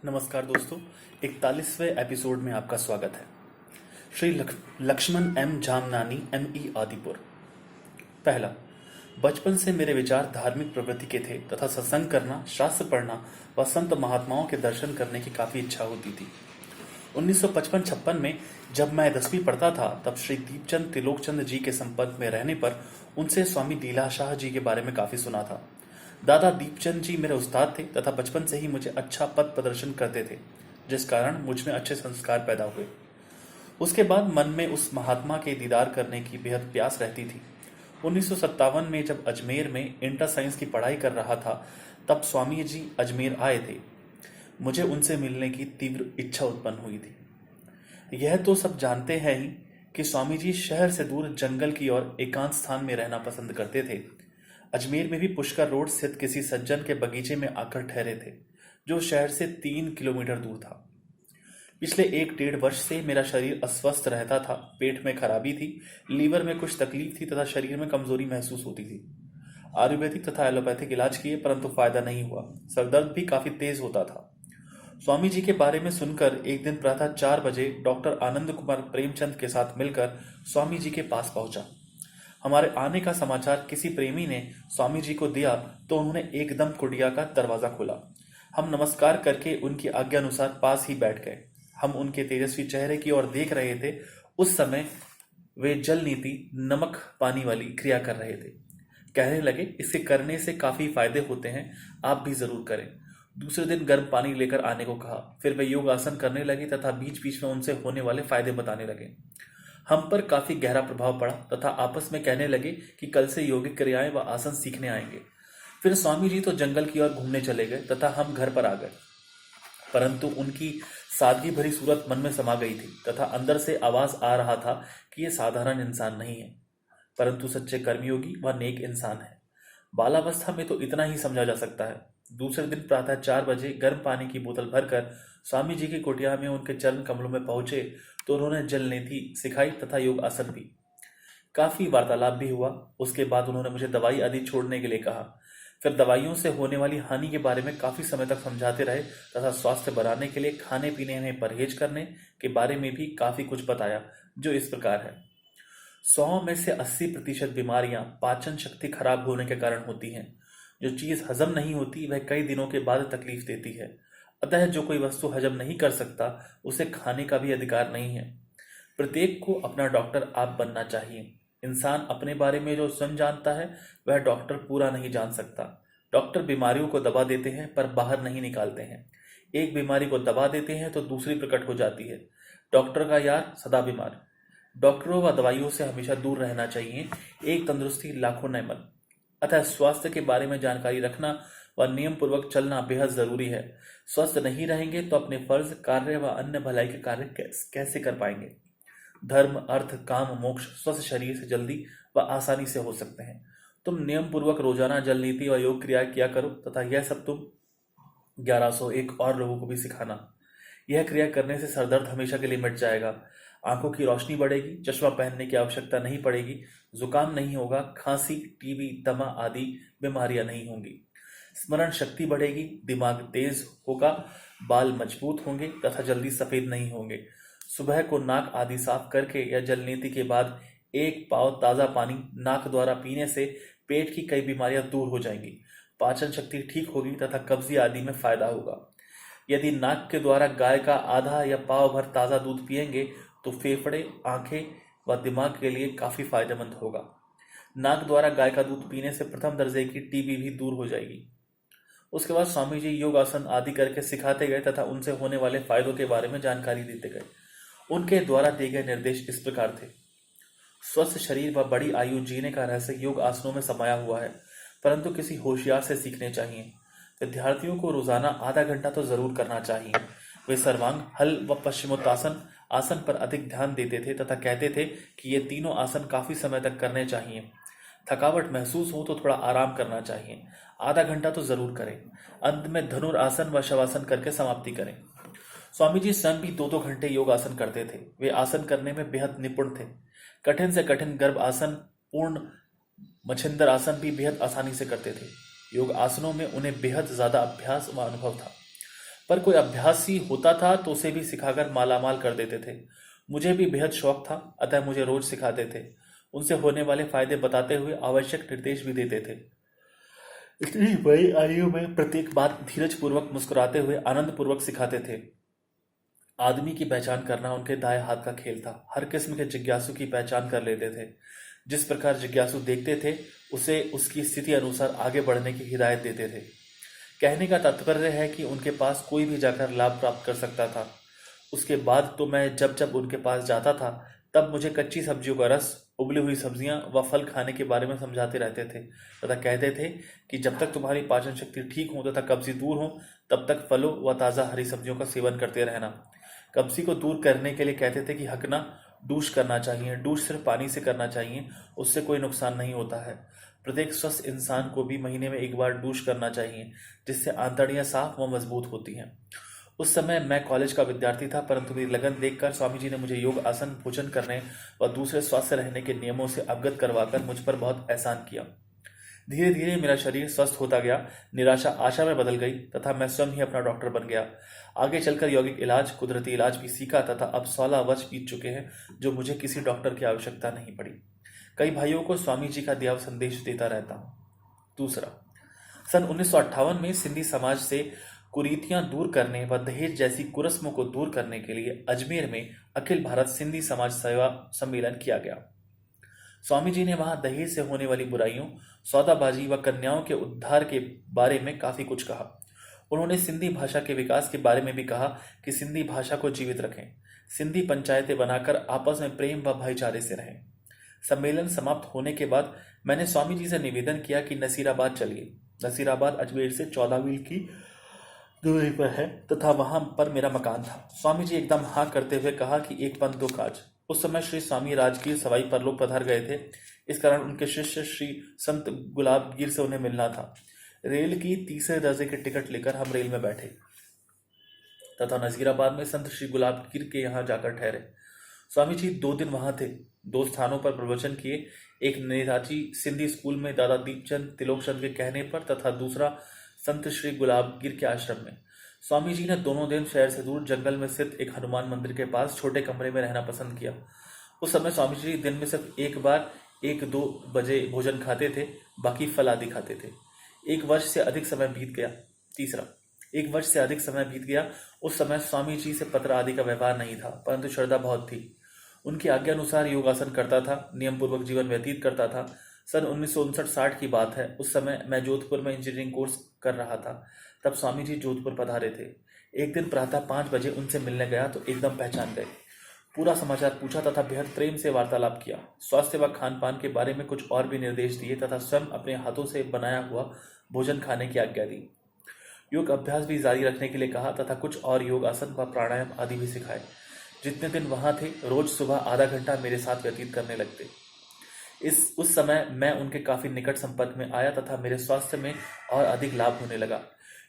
नमस्कार दोस्तों, 41वें एपिसोड में आपका स्वागत है। Shri Lakshman M Jamnani ME Adipur. पहला, बचपन से मेरे विचार धार्मिक प्रवृत्ति के थे तथा सत्संग करना, शास्त्र पढ़ना व संत महात्माओं के दर्शन करने की काफी इच्छा होती थी। 1955-56 में जब मैं 10वीं पढ़ता था तब श्री दीपचंद त्रिलोकचंद जी के संपर्क में रहने पर उनसे स्वामी लीलाशाह जी के बारे में काफी सुना था। दादा दीपचंद जी मेरे उस्ताद थे तथा बचपन से ही मुझे अच्छा पथ प्रदर्शन करते थे, जिस कारण मुझ में अच्छे संस्कार पैदा हुए। उसके बाद मन में उस महात्मा के दीदार करने की बेहद प्यास रहती थी। 1957 में जब अजमेर में इंटर साइंस की पढ़ाई कर रहा था तब स्वामी जी अजमेर आए थे। मुझे उनसे मिलने की तीव्र इच्छा उत्पन्न हुई थी। यह तो सब जानते हैं ही कि स्वामी जी शहर से दूर जंगल की ओर एकांत स्थान में रहना पसंद करते थे। अजमेर में भी पुष्कर रोड स्थित किसी सज्जन के बगीचे में आकर ठहरे थे, जो शहर से 3 किलोमीटर दूर था। पिछले 1-1.5 वर्ष से मेरा शरीर अस्वस्थ रहता था। पेट में खराबी थी, लीवर में कुछ तकलीफ थी तथा शरीर में कमजोरी महसूस होती थी। आयुर्वेदिक तथा एलोपैथिक इलाज किए परंतु फायदा नहीं हुआ। सरदर्द भी काफी तेज होता था। स्वामी जी के बारे में सुनकर एक दिन प्रातः 4 बजे डॉक्टर आनंद कुमार प्रेमचंद के साथ मिलकर स्वामी जी के पास पहुंचा। हमारे आने का समाचार किसी प्रेमी ने स्वामी जी को दिया तो उन्होंने एकदम कुटिया का दरवाजा खोला। हम नमस्कार करके उनकी आज्ञा अनुसार पास ही बैठ गए। हम उनके तेजस्वी चेहरे की ओर देख रहे थे। उस समय वे जल नीति नमक पानी वाली क्रिया कर रहे थे। कहने लगे, इसके करने से काफी फायदे होते हैं, आप भी जरूर करें। दूसरे दिन गर्म पानी लेकर आने को कहा। फिर वे योग आसन करने लगे तथा बीच बीच में उनसे होने वाले फायदे बताने लगे। हम पर काफी गहरा प्रभाव पड़ा तथा आपस में कहने लगे कि कल से योगिक क्रियाएं व आसन सीखने आएंगे। फिर स्वामी जी तो जंगल की ओर घूमने चले गए तथा हम घर पर आ गए। परंतु उनकी सादगी भरी सूरत मन में समा गई थी तथा अंदर से आवाज आ रहा था कि ये साधारण इंसान नहीं है, परंतु सच्चे कर्मयोगी व नेक इंसान है। बालावस्था में तो इतना ही समझा जा सकता है। दूसरे दिन प्रातः 4 बजे गर्म पानी की बोतल भरकर स्वामी जी की कुटिया में उनके चरण कमलों में पहुंचे तो उन्होंने जल नीति सिखाई तथा योग आसन भी। काफी वार्तालाप भी हुआ। उसके बाद उन्होंने मुझे दवाई आदि छोड़ने के लिए कहा। फिर दवाइयों से होने वाली हानि के बारे में काफी समय तक समझाते रहे तथा स्वास्थ्य बढ़ाने के लिए खाने पीने में परहेज करने के बारे में भी काफी कुछ बताया, जो इस प्रकार है। 100 में से 80% बीमारियां पाचन शक्ति खराब होने के कारण होती हैं। जो चीज हजम नहीं होती वह कई दिनों के बाद तकलीफ देती है। अतः जो कोई वस्तु हजम नहीं कर सकता उसे खाने का भी अधिकार नहीं है। प्रत्येक को अपना डॉक्टर आप बनना चाहिए। इंसान अपने बारे में जो स्वयं जानता है वह डॉक्टर पूरा नहीं जान सकता। डॉक्टर बीमारियों को दबा देते हैं पर बाहर नहीं निकालते हैं। एक बीमारी को दबा देते हैं तो दूसरी प्रकट हो जाती है। डॉक्टर का यार सदा बीमार। डॉक्टरों व दवाइयों से हमेशा दूर रहना चाहिए। एक तंदुरुस्ती लाखों नेमत। अतः स्वास्थ्य के बारे में जानकारी रखना व नियम पूर्वक चलना बेहद जरूरी है। स्वस्थ नहीं रहेंगे तो अपने फर्ज, कार्य व अन्य भलाई के कार्य कैसे कर पाएंगे। धर्म, अर्थ, काम, मोक्ष स्वस्थ शरीर से जल्दी व आसानी से हो सकते हैं। तुम नियम पूर्वक रोजाना जल नीति व योग क्रिया किया करो तथा यह सब तुम 1101 और लोगों को भी सिखाना। यह क्रिया करने से सरदर्द हमेशा के लिए मिट जाएगा। आंखों की रोशनी बढ़ेगी, चश्मा पहनने की आवश्यकता नहीं पड़ेगी, जुकाम नहीं होगा, खांसी, टीबी, दमा आदि बीमारियां नहीं होंगी। स्मरण शक्ति बढ़ेगी, दिमाग तेज होगा, बाल मजबूत होंगे तथा जल्दी सफेद नहीं होंगे। सुबह को नाक आदि साफ करके या जल नीति के बाद 1 पाव ताजा पानी नाक द्वारा पीने से पेट की कई बीमारियां दूर हो जाएंगी। पाचन शक्ति ठीक होगी तथा कब्जी आदि में फायदा होगा। यदि नाक के द्वारा गाय का आधा या पाव भर ताजा दूध पिएंगे तो फेफड़े, आंखें व दिमाग के लिए काफी फायदेमंद होगा। नाक द्वारा गाय का दूध पीने से प्रथम दर्जे की टीबी भी दूर हो जाएगी। उसके बाद स्वामी जी योग आसन आदि करके सिखाते गए तथा उनसे होने वाले फायदों के बारे में जानकारी देते गए। उनके द्वारा दिए गए निर्देश इस प्रकार थे। स्वस्थ शरीर व बड़ी आयु जीने का रहस्य योग आसनों में समाया हुआ है, परंतु किसी होशियार से सीखने चाहिए। विद्यार्थियों को रोजाना आधा घंटा तो जरूर करना चाहिए। वे सर्वांग, हल व पश्चिमोत्तासन आसन पर अधिक ध्यान देते थे तथा कहते थे कि ये तीनों आसन काफी समय तक करने चाहिए। थकावट महसूस हो तो थोड़ा आराम करना चाहिए। आधा घंटा तो जरूर करें। अंत में धनुरासन व शवासन करके समाप्ति करें। स्वामी जी स्वयं भी 2-2 घंटे योग आसन करते थे। वे आसन करने में बेहद निपुण थे। कठिन से कठिन गर्भ आसन, पूर्ण मच्छिंद्र आसन भी बेहद आसानी से करते थे। योग आसनों में उन्हें बेहद ज्यादा अभ्यास व अनुभव था। पर कोई अभ्यासी होता था तो उसे भी सिखाकर मालामाल कर देते थे। मुझे भी बेहद शौक था, अतः मुझे रोज सिखाते थे। उनसे होने वाले फायदे बताते हुए आवश्यक निर्देश भी देते थे। इतनी बड़ी आयु में प्रत्येक बात धीरज पूर्वक मुस्कुराते हुए आनंद पूर्वक सिखाते थे। आदमी की पहचान करना उनके दाएं हाथ का खेल था। हर किस्म के जिज्ञासु की पहचान कर लेते थे। जिस प्रकार जिज्ञासु देखते थे उसे उसकी स्थिति अनुसार आगे बढ़ने की हिदायत देते थे। कहने का तात्पर्य है कि उनके पास कोई भी जाकर लाभ प्राप्त कर सकता था। उसके बाद तो मैं जब जब उनके पास जाता था तब मुझे कच्ची सब्जियों का रस, उबली हुई सब्जियां व फल खाने के बारे में समझाते रहते थे तथा कहते थे कि जब तक तुम्हारी पाचन शक्ति ठीक हो तथा कब्जी दूर हो तब तक फलों व ताज़ा हरी सब्जियों का सेवन करते रहना। कब्जी को दूर करने के लिए कहते थे कि हकना, डूश करना चाहिए। डूश सिर्फ पानी से करना चाहिए, उससे कोई नुकसान नहीं होता है। प्रत्येक स्वस्थ इंसान को भी महीने में एक बार डूश करना चाहिए, जिससे आंतड़ियां साफ व मजबूत होती हैं। उस समय मैं कॉलेज का विद्यार्थी था, परंतु मेरी लगन देखकर स्वामी जी ने मुझे योग आसन, भोजन करने व दूसरे स्वास्थ्य रहने के नियमों से अवगत करवाकर मुझ पर बहुत एहसान किया। धीरे धीरे मेरा शरीर स्वस्थ होता गया, निराशा आशा में बदल गई तथा मैं स्वयं ही अपना डॉक्टर बन गया। आगे चलकर यौगिक इलाज, कुदरती इलाज भी सीखा तथा अब 16 वर्ष बीत चुके हैं जो मुझे किसी डॉक्टर की आवश्यकता नहीं पड़ी। कई भाइयों को स्वामी जी का दिया हुआ संदेश देता रहता हूँ। दूसरा, सन 1958 में सिंधी समाज से कुरीतियां दूर करने व दहेज जैसी कुरस्मों को दूर करने के लिए अजमेर में अखिल भारत सिंधी समाज सेवा सम्मेलन किया गया। स्वामी जी ने वहां दहेज से होने वाली बुराइयों, सौदाबाजी व कन्याओं के उद्धार के बारे में काफी कुछ कहा। उन्होंने सिंधी भाषा के विकास के बारे में भी कहा कि सिंधी भाषा को जीवित रखें, सिंधी पंचायतें बनाकर आपस में प्रेम व भाईचारे से रहें। सम्मेलन समाप्त होने के बाद मैंने स्वामी जी से निवेदन किया कि नसीराबाद चलिए। नसीराबाद अजमेर से 14 मील की दूरी पर है तथा वहां पर मेरा मकान था। स्वामी जी एकदम हाँ करते हुए कहा कि एक पंथ दो काज। उस समय श्री स्वामी राजगीर सवाई परलोक पधार गए थे, इस कारण उनके शिष्य श्री संत गुलाबगीर से उन्हें मिलना था। रेल की तीसरे दर्जे के टिकट लेकर हम रेल में बैठे तथा नजीराबाद में संत श्री गुलाबगीर के यहाँ जाकर ठहरे। स्वामी जी 2 दिन वहां थे। 2 स्थानों पर प्रवचन किए, एक नेताजी सिंधी स्कूल में दादा दीपचंद तिलोकचंद के कहने पर तथा दूसरा संत श्री गुलाबगीर के आश्रम में। स्वामी जी ने दोनों दिन शहर से दूर जंगल में स्थित एक हनुमान मंदिर के पास छोटे कमरे में रहना पसंद किया। उस समय स्वामी जी दिन में सिर्फ एक बार 1-2 बजे भोजन खाते थे, बाकी फल आदि खाते थे। 1 वर्ष से अधिक समय बीत गया। तीसरा, 1 वर्ष से अधिक समय बीत गया। उस समय स्वामी जी से पत्र आदि का व्यवहार नहीं था, परंतु श्रद्धा बहुत थी। उनकी आज्ञा अनुसार योगासन करता था, नियम पूर्वक जीवन व्यतीत करता था। सन 1959-60 की बात है। उस समय मैं जोधपुर में इंजीनियरिंग कोर्स कर रहा था। तब स्वामी जी जोधपुर पधारे थे। एक दिन प्रातः 5 बजे उनसे मिलने गया तो एकदम पहचान गए। पूरा समाचार पूछा तथा बेहद प्रेम से वार्तालाप किया। स्वास्थ्य व खान पान के बारे में कुछ और भी निर्देश दिए तथा स्वयं अपने हाथों से बनाया हुआ भोजन खाने की आज्ञा दी। योग अभ्यास भी जारी रखने के लिए कहा तथा कुछ और योग आसन व प्राणायाम आदि भी सिखाए। जितने दिन वहां थे रोज सुबह आधा घंटा मेरे साथ व्यतीत करने लगते। उस समय मैं उनके काफी निकट संपर्क में आया तथा मेरे स्वास्थ्य में और अधिक लाभ होने लगा।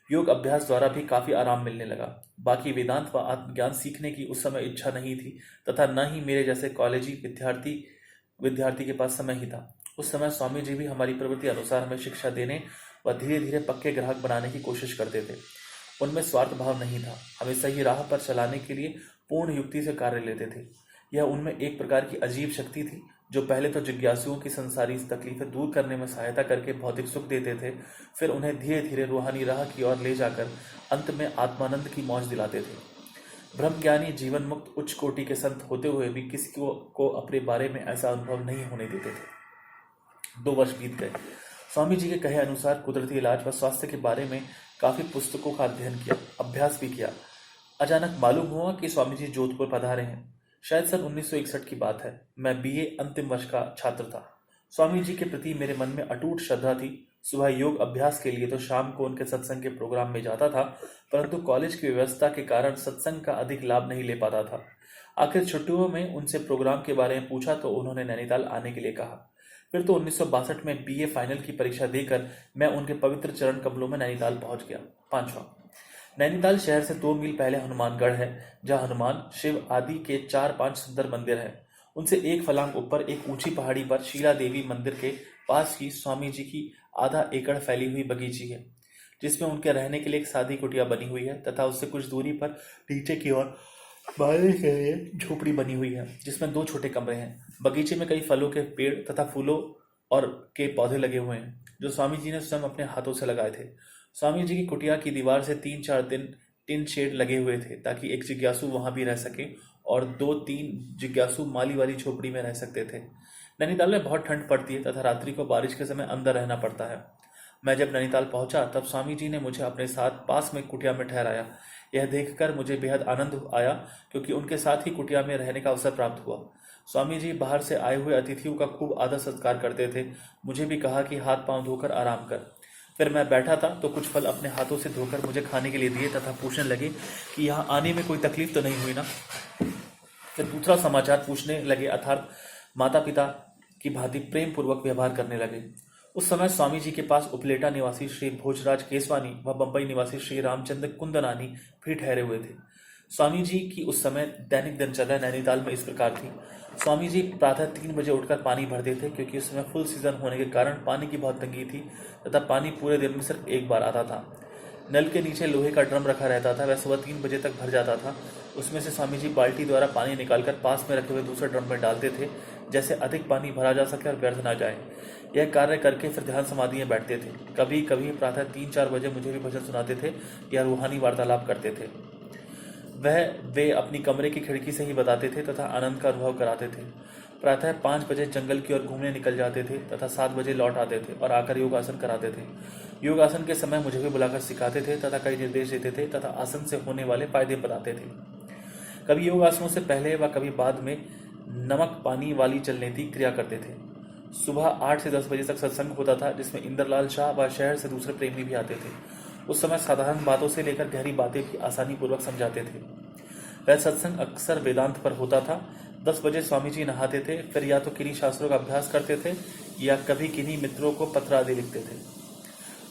योग अभ्यास द्वारा भी काफी आराम मिलने लगा। बाकी वेदांत व आत्मज्ञान सीखने की उस समय इच्छा नहीं थी तथा न ही मेरे जैसे कॉलेजी विद्यार्थी के पास समय ही था। उस समय स्वामी जी भी हमारी प्रवृत्ति अनुसार हमें शिक्षा देने व धीरे धीरे पक्के ग्राहक बनाने की कोशिश करते थे। उनमें स्वार्थ भाव नहीं था, हमें सही राह पर चलाने के लिए पूर्ण युक्ति से कार्य लेते थे। यह उनमें एक प्रकार की अजीब शक्ति थी जो पहले तो जिज्ञासुओं की संसारी तकलीफें दूर करने में सहायता करके भौतिक सुख देते थे, फिर उन्हें धीरे धीरे रूहानी राह की ओर ले जाकर अंत में आत्मानंद की मौज दिलाते थे। ब्रह्मज्ञानी, जीवन मुक्त, उच्च कोटि के संत होते हुए भी किसी को अपने बारे में ऐसा अनुभव नहीं होने देते थे। 2 वर्ष बीत गए। स्वामी जी के कहे अनुसार कुदरती इलाज व स्वास्थ्य के बारे में काफी पुस्तकों का अध्ययन किया, अभ्यास भी किया। अचानक मालूम हुआ कि स्वामी जी जोधपुर पधारे हैं। शायद सन 1961 की बात है। मैं बीए अंतिम वर्ष का छात्र था। स्वामी जी के प्रति मेरे मन में अटूट श्रद्धा थी। सुबह योग अभ्यास के लिए तो शाम को उनके सत्संग के प्रोग्राम में जाता था, परंतु कॉलेज की व्यवस्था के कारण सत्संग का अधिक लाभ नहीं ले पाता था। आखिर छुट्टियों में उनसे प्रोग्राम के बारे में पूछा तो उन्होंने नैनीताल आने के लिए कहा। फिर तो 1962 में बीए फाइनल की परीक्षा देकर मैं उनके पवित्र चरण कमलों में नैनीताल पहुंच गया। 5वां, नैनीताल शहर से 2 मील पहले हनुमानगढ़ है, जहां हनुमान, शिव आदि के 4-5 सुंदर मंदिर हैं। उनसे एक फलांग ऊपर एक ऊंची पहाड़ी पर शीला देवी मंदिर के पास ही स्वामी जी की आधा एकड़ फैली हुई बगीची है। जिसमें उनके रहने के लिए एक सादी कुटिया बनी हुई है तथा उससे कुछ दूरी पर नीचे की ओर बाहर के लिए झोपड़ी बनी हुई है जिसमें 2 छोटे कमरे हैं। बगीचे में कई फलों के पेड़ तथा फूलों और के पौधे लगे हुए हैं जो स्वामी जी ने स्वयं अपने हाथों से लगाए थे। स्वामी जी की कुटिया की दीवार से 3-4 दिन टिन शेड लगे हुए थे ताकि एक जिज्ञासु वहां भी रह सके और 2-3 जिज्ञासु माली वाली झोपड़ी में रह सकते थे। नैनीताल में बहुत ठंड पड़ती है तथा रात्रि को बारिश के समय अंदर रहना पड़ता है। मैं जब नैनीताल पहुंचा तब स्वामी जी ने मुझे अपने साथ पास में कुटिया में ठहराया। यह देखकर मुझे बेहद आनंद आया क्योंकि उनके साथ ही कुटिया में रहने का अवसर प्राप्त हुआ। स्वामी जी बाहर से आए हुए अतिथियों का खूब आदर सत्कार करते थे। मुझे भी कहा कि हाथ पांव धोकर आराम कर। फिर मैं बैठा था तो कुछ फल अपने हाथों से धोकर मुझे खाने के लिए दिए तथा पूछने लगे कि यहाँ आने में कोई तकलीफ तो नहीं हुई ना। फिर दूसरा समाचार पूछने लगे अर्थात माता पिता की भांति प्रेम पूर्वक व्यवहार करने लगे। उस समय स्वामी जी के पास उपलेटा निवासी श्री भोजराज केसवानी व बंबई निवासी श्री रामचंद्र कुंदनानी भी ठहरे हुए थे। स्वामी जी की उस समय दैनिक दिनचर्या नैनीताल में इस प्रकार थी। स्वामी जी प्रातः 3 बजे उठकर पानी भरते थे क्योंकि उस समय फुल सीजन होने के कारण पानी की बहुत तंगी थी तथा पानी पूरे दिन में सिर्फ एक बार आता था। नल के नीचे लोहे का ड्रम रखा रहता था, वह सुबह 3 बजे तक भर जाता था। उसमें से स्वामी जी बाल्टी द्वारा पानी निकालकर पास में रखे हुए दूसरे ड्रम में डालते थे, जैसे अधिक पानी भरा जा सके और व्यर्थ न जाए। यह कार्य करके फिर ध्यान समाधि में बैठते थे। कभी कभी प्रातः 3-4 बजे मुझे भी भजन सुनाते थे या रूहानी वार्तालाप करते थे। वे अपनी कमरे की खिड़की से ही बताते थे तथा आनंद का अनुभव कराते थे। प्रातः 5 बजे जंगल की ओर घूमने निकल जाते थे तथा 7 बजे लौट आते थे और आकर योगासन कराते थे। योगासन के समय मुझे भी बुलाकर सिखाते थे तथा कई निर्देश देते थे तथा आसन से होने वाले फायदे बताते थे। कभी योगासनों से पहले व कभी बाद में नमक पानी वाली चलनेती क्रिया करते थे। सुबह 8 से 10 बजे तक सत्संग होता था जिसमें इंद्रलाल शाह व शहर से दूसरे प्रेमी भी आते थे। उस समय साधारण बातों से लेकर गहरी बातें भी आसानी पूर्वक समझाते थे। वह सत्संग अक्सर वेदांत पर होता था। 10 बजे स्वामी जी नहाते थे, फिर या तो किन्हीं शास्त्रों का अभ्यास करते थे या कभी किन्हीं मित्रों को पत्र आदि लिखते थे।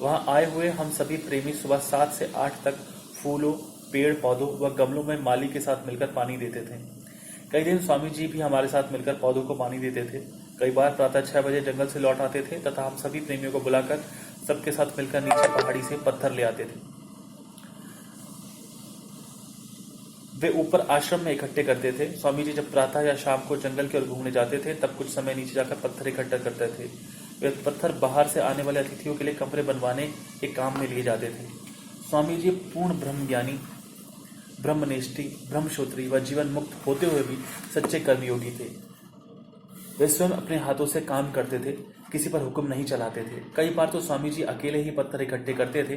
वहां आए हुए हम सभी प्रेमी सुबह 7 से 8 तक फूलों, पेड़ पौधों व गमलों में माली के साथ मिलकर पानी देते थे। कई दिन स्वामी जी भी हमारे साथ मिलकर पौधों को पानी देते थे। कई बार प्रातः 6 बजे जंगल से लौट आते थे तथा हम सभी प्रेमियों को बुलाकर सबके साथ मिलकर नीचे पहाड़ी से पत्थर ले आते थे। वे ऊपर आश्रम में इकट्ठे करते थे। स्वामी जी जब प्रातः या शाम को जंगल की ओर घूमने जाते थे तब कुछ समय नीचे जाकर पत्थर इकट्ठा करते थे। वे पत्थर बाहर से आने वाले अतिथियों के लिए कमरे बनवाने के काम में लिए जाते थे। स्वामी जी पूर्ण ब्रह्मज्ञानी, ब्रह्मनिष्ठी, ब्रह्मश्रोत्री व जीवन मुक्त होते हुए भी सच्चे कर्मयोगी थे। वे स्वयं अपने हाथों से काम करते थे, किसी पर हुक्म नहीं चलाते थे। कई बार तो स्वामी जी अकेले ही पत्थर इकट्ठे करते थे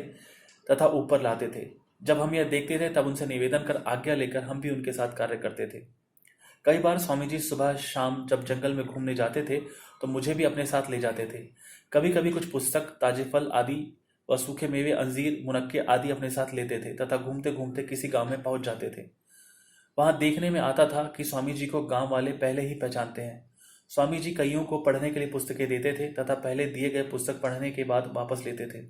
तथा ऊपर लाते थे। जब हम यह देखते थे तब उनसे निवेदन कर आज्ञा लेकर हम भी उनके साथ कार्य करते थे। कई बार स्वामी जी सुबह शाम जब जंगल में घूमने जाते थे तो मुझे भी अपने साथ ले जाते थे। कभी कभी कुछ पुस्तक, ताजे फल आदि व सूखे मेवे, अंजीर, मुनक्के आदि अपने साथ लेते थे तथा घूमते घूमते किसी गांव में पहुंच जाते थे। वहां देखने में आता था कि स्वामी जी को गांव वाले पहले ही पहचानते हैं। स्वामी जी कईयों को पढ़ने के लिए पुस्तकें देते थे तथा पहले दिए गए पुस्तक पढ़ने के बाद वापस लेते थे।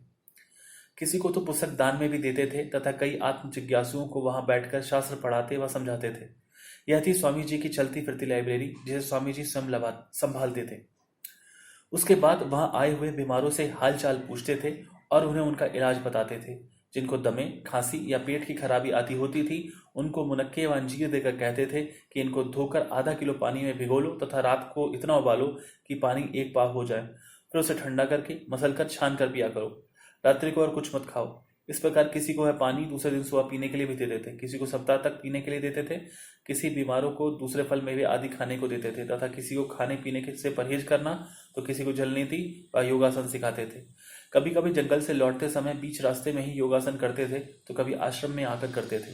किसी को तो पुस्तक दान में भी देते थे तथा कई आत्म जिज्ञासुओं को वहां बैठकर शास्त्र पढ़ाते व समझाते थे। यह थी स्वामी जी की चलती फिरती लाइब्रेरी जिसे स्वामी जी स्वयं संभालते थे। उसके बाद वहां आए हुए बीमारों से हालचाल पूछते थे और उन्हें उनका इलाज बताते थे। जिनको दमे, खांसी या पेट की खराबी आती होती थी उनको मुनक्के व अंजीर देकर कहते थे कि इनको धोकर आधा किलो पानी में भिगो लो तथा रात को इतना उबालो कि पानी एक पाव हो जाए, फिर उसे ठंडा करके मसलकर छान कर पिया करो। रात्रि को और कुछ मत खाओ। इस प्रकार किसी को है पानी दूसरे दिन सुबह पीने के लिए भी देते थे, किसी को सप्ताह तक पीने के लिए देते थे, किसी बीमारों को दूसरे फल मेवे आदि खाने को देते थे तथा किसी को खाने पीने से परहेज करना तो किसी को जलनीति व योगासन सिखाते थे। कभी कभी जंगल से लौटते समय बीच रास्ते में ही योगासन करते थे तो कभी आश्रम में आकर करते थे।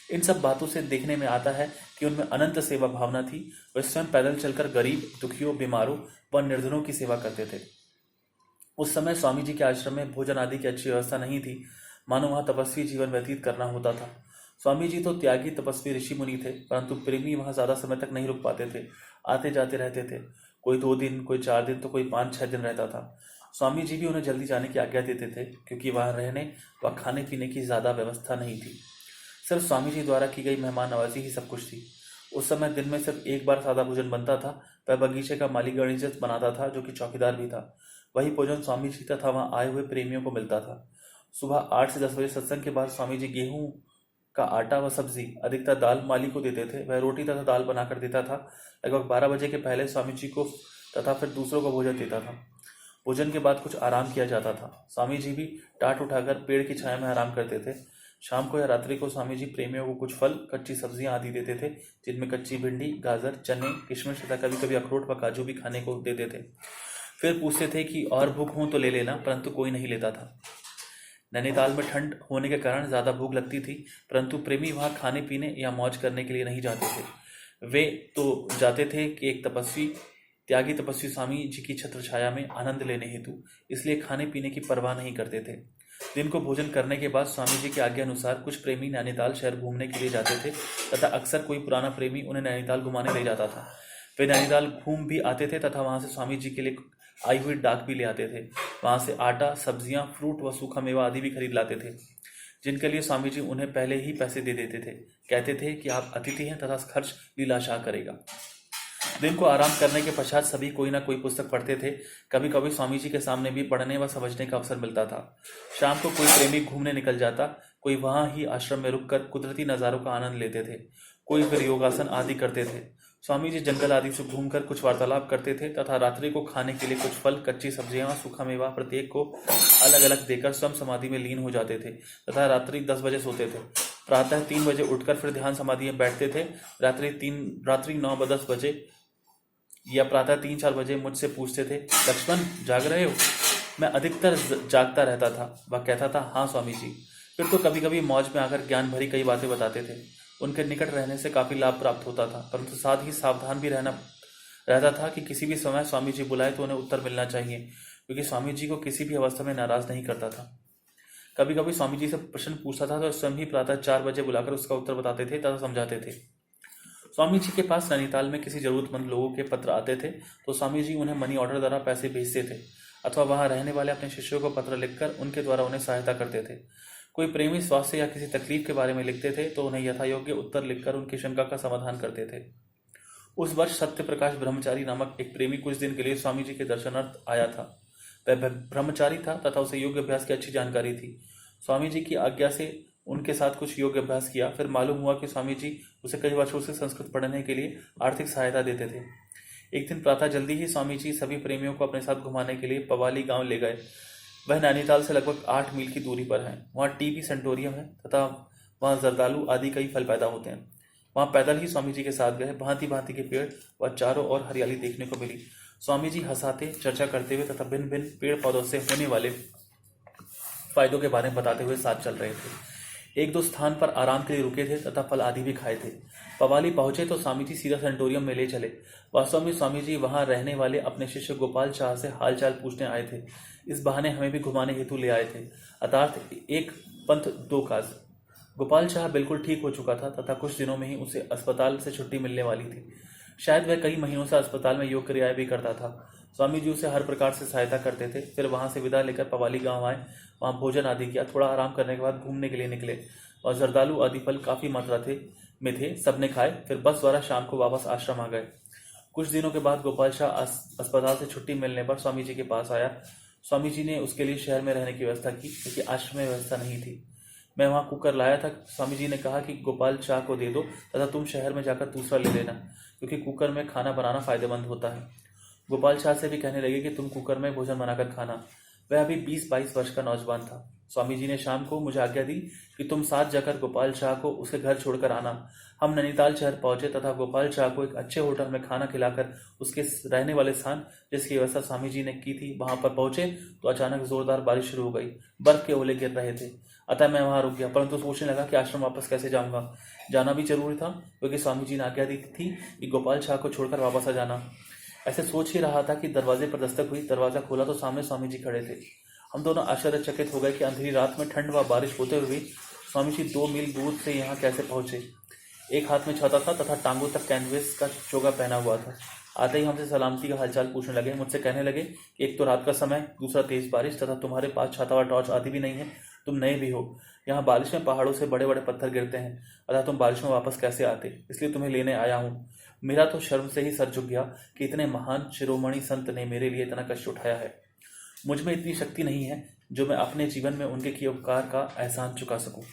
इन सब बातों से देखने में आता है कि उनमें अनंत सेवा भावना थी। वे स्वयं पैदल चलकर गरीब, दुखियों, बीमारों व निर्धनों की सेवा करते थे। उस समय स्वामी जी के आश्रम में भोजन आदि की अच्छी व्यवस्था नहीं थी, मानो वहां तपस्वी जीवन व्यतीत करना होता था। स्वामी जी तो त्यागी तपस्वी ऋषि मुनि थे, परंतु प्रेमी वहां ज्यादा समय तक नहीं रुक पाते थे, आते जाते रहते थे। कोई 2 दिन, कोई 4 दिन तो कोई 5-6 दिन रहता था। स्वामी जी भी उन्हें जल्दी जाने की आज्ञा देते थे क्योंकि वहां रहने व खाने पीने की ज्यादा व्यवस्था नहीं थी। सिर्फ स्वामी जी द्वारा की गई मेहमान नवाजी ही सब कुछ थी। उस समय दिन में सिर्फ एक बार सादा भोजन बनता था। वह बगीचे का माली गणित बनाता था जो कि चौकीदार भी था। वही भोजन स्वामी जी तथा वहां आए हुए प्रेमियों को मिलता था। सुबह 8 से 10 बजे सत्संग के बाद स्वामी जी गेहूं का आटा व सब्जी, अधिकतर दाल माली को देते थे। वह रोटी तथा दाल बनाकर देता था। लगभग 12 बजे के पहले स्वामी जी को तथा फिर दूसरों को भोजन देता था। भोजन के बाद कुछ आराम किया जाता था। स्वामी जी भी टाट उठाकर पेड़ की छाया में आराम करते थे। शाम को या रात्रि को स्वामी जी प्रेमियों को कुछ फल, कच्ची सब्जियां आदि देते थे, जिनमें कच्ची भिंडी, गाजर, चने, किशमिश तथा कभी कभी अखरोट व काजू भी खाने को देते थे। फिर पूछते थे कि और भूख हो तो ले लेना, परंतु कोई नहीं लेता था। नैनीताल में ठंड होने के कारण ज्यादा भूख लगती थी, परंतु प्रेमी वहां खाने पीने या मौज करने के लिए नहीं जाते थे। वे तो जाते थे कि एक त्यागी तपस्वी स्वामी जी की छत्र छाया में आनंद लेने हेतु, इसलिए खाने पीने की परवाह नहीं करते थे। दिन को भोजन करने के बाद स्वामी जी की आज्ञा अनुसार कुछ प्रेमी नैनीताल शहर घूमने के लिए जाते थे तथा अक्सर कोई पुराना प्रेमी उन्हें नैनीताल घुमाने ले जाता था। वे नैनीताल घूम भी आते थे तथा वहां से स्वामी जी के लिए आई हुई डाक भी ले आते थे। वहां से आटा, सब्जियां, फ्रूट व सूखा मेवा आदि भी खरीद लाते थे, जिनके लिए स्वामी जी उन्हें पहले ही पैसे दे देते थे। कहते थे कि आप अतिथि हैं तथा खर्च लीलाशाह करेगा। दिन को आराम करने के पश्चात सभी कोई ना कोई पुस्तक पढ़ते थे। कभी कभी स्वामी जी के सामने भी पढ़ने व समझने का अवसर मिलता था। शाम को कोई प्रेमी घूमने निकल जाता, कोई वहां ही आश्रम में रुककर कुदरती नजारों का आनंद लेते थे, कोई फिर योगासन आदि करते थे। स्वामी जी जंगल आदि से घूमकर कुछ वार्तालाप करते थे तथा रात्रि को खाने के लिए कुछ फल, कच्ची सब्जियां, सूखा मेवा प्रत्येक को अलग अलग देकर स्वयं समाधि में लीन हो जाते थे तथा रात्रि 10 बजे सोते थे। प्रातः 3 बजे उठकर फिर ध्यान समाधि में बैठते थे। रात्रि 9-10 बजे या प्रातः 3-4 बजे मुझसे पूछते थे, लक्ष्मण जाग रहे हो? मैं अधिकतर जागता रहता था। वह कहता था, हाँ स्वामी जी। फिर तो कभी कभी मौज में आकर ज्ञान भरी कई बातें बताते थे। उनके निकट रहने से काफी लाभ प्राप्त होता था, परंतु साथ ही सावधान भी रहता था कि किसी भी समय स्वामी जी बुलाए तो उन्हें उत्तर मिलना चाहिए, क्योंकि स्वामी जी को किसी भी अवस्था में नाराज नहीं करता था। कभी कभी स्वामी जी से प्रश्न पूछता था तो स्वयं ही प्रातः 4 बजे बुलाकर उसका उत्तर बताते थे तथा समझाते थे। स्वामी जी के पास नैनीताल में किसी जरूरतमंद लोगों के पत्र आते थे तो स्वामी जी उन्हें मनी ऑर्डर द्वारा पैसे भेजते थे अथवा वहां रहने वाले अपने शिष्यों को पत्र लिखकर उनके द्वारा उन्हें सहायता करते थे। कोई प्रेमी स्वास्थ्य या किसी तकलीफ के बारे में लिखते थे तो उन्हें यथायोग्य उत्तर लिखकर उनकी शंका का समाधान करते थे। उस वर्ष सत्य प्रकाश ब्रह्मचारी नामक एक प्रेमी कुछ दिन के लिए स्वामी जी के दर्शनार्थ आया था। वह ब्रह्मचारी था तथा उसे योग अभ्यास की अच्छी जानकारी थी। स्वामी जी की आज्ञा से उनके साथ कुछ योग अभ्यास किया। फिर मालूम हुआ कि स्वामी जी उसे कई वर्षों से संस्कृत पढ़ने के लिए आर्थिक सहायता देते थे। एक दिन प्रातः जल्दी ही स्वामी जी सभी प्रेमियों को अपने साथ घुमाने के लिए पवाली गांव ले गए। वह नैनीताल से लगभग 8 मील की दूरी पर है। वहाँ टीबी सेंटोरियम है तथा वहाँ जर्दालू आदि कई फल पैदा होते हैं। वहाँ पैदल ही स्वामी जी के साथ गए। भांति भांति के पेड़ व चारों ओर हरियाली देखने को मिली। स्वामी जी हंसाते, चर्चा करते हुए तथा भिन्न भिन्न पेड़ पौधों से होने वाले फायदों के बारे में बताते हुए साथ चल रहे थे। 1-2 स्थान पर आराम के लिए रुके थे तथा फल आदि भी खाए थे। पवाली पहुंचे तो स्वामी जी सीधा सेंटोरियम में ले चले। वास्तव में स्वामी जी वहां रहने वाले अपने शिष्य गोपाल शाह से हालचाल पूछने आए थे। इस बहाने हमें भी घुमाने हेतु ले आए थे, अर्थात एक पंथ 2 काज। गोपाल शाह बिल्कुल ठीक हो चुका था तथा कुछ दिनों में ही उसे अस्पताल से छुट्टी मिलने वाली थी। शायद वह कई महीनों से अस्पताल में योग क्रियाएं भी करता था। स्वामी जी उसे हर प्रकार से सहायता करते थे। फिर वहां से विदा लेकर पवाली गांव आए। वहां भोजन आदि किया। थोड़ा आराम करने के बाद घूमने के लिए निकले और जर्दालू आदि फल काफी मात्रा में थे। सबने खाए। फिर बस द्वारा शाम को वापस आश्रम आ गए। कुछ दिनों के बाद गोपाल शाह अस्पताल से छुट्टी मिलने पर स्वामी जी के पास आया। स्वामी जी ने उसके लिए शहर में रहने की व्यवस्था की, क्योंकि आश्रम में व्यवस्था नहीं थी। मैं वहां कुकर लाया था। स्वामी जी ने कहा कि गोपाल शाह को दे दो तथा तुम शहर में जाकर दूसरा ले लेना, क्योंकि कुकर में खाना बनाना फायदेमंद होता है। गोपाल शाह से भी कहने लगे कि तुम कुकर में भोजन बनाकर खाना। वह अभी 20-22 वर्ष का नौजवान था। स्वामी जी ने शाम को मुझे आज्ञा दी कि तुम साथ जाकर गोपाल शाह को उसके घर छोड़कर आना। हम नैनीताल शहर पहुंचे तथा गोपाल शाह को एक अच्छे होटल में खाना खिलाकर उसके रहने वाले स्थान जिसकी व्यवस्था स्वामी जी ने की थी वहां पर पहुंचे तो अचानक जोरदार बारिश शुरू हो गई। बर्फ के ओले गिर रहे थे। अतः मैं वहां रुक गया, परंतु सोचने लगा कि आश्रम वापस कैसे जाऊंगा। जाना भी जरूरी था, क्योंकि स्वामी जी ने आज्ञा दी थी कि गोपाल शाह को छोड़कर वापस आ जाना। ऐसे सोच ही रहा था कि दरवाजे पर दस्तक हुई। दरवाजा खोला तो सामने स्वामी जी खड़े थे। हम दोनों आश्चर्यचकित हो गए कि अंधेरी रात में ठंड व बारिश होते हुए स्वामी जी 2 मील दूर से यहाँ कैसे पहुंचे। एक हाथ में छाता था तथा टांगों तक कैनवेस का चोगा पहना हुआ था। आते ही हमसे सलामती का हालचाल पूछने लगे। मुझसे कहने लगे कि एक तो रात का समय, दूसरा तेज बारिश तथा तुम्हारे पास छाता व टॉर्च आदि भी नहीं है। तुम नए भी हो। यहाँ बारिश में पहाड़ों से बड़े बड़े पत्थर गिरते हैं, अतः तुम बारिश में वापस कैसे आते, इसलिए तुम्हें लेने आया हूँ। मेरा तो शर्म से ही सर झुक गया कि इतने महान शिरोमणि संत ने मेरे लिए इतना कष्ट उठाया है। मुझ में इतनी शक्ति नहीं है। जो मैं अपने जीवन में उनके किए उपकार का एहसान चुका सकूं।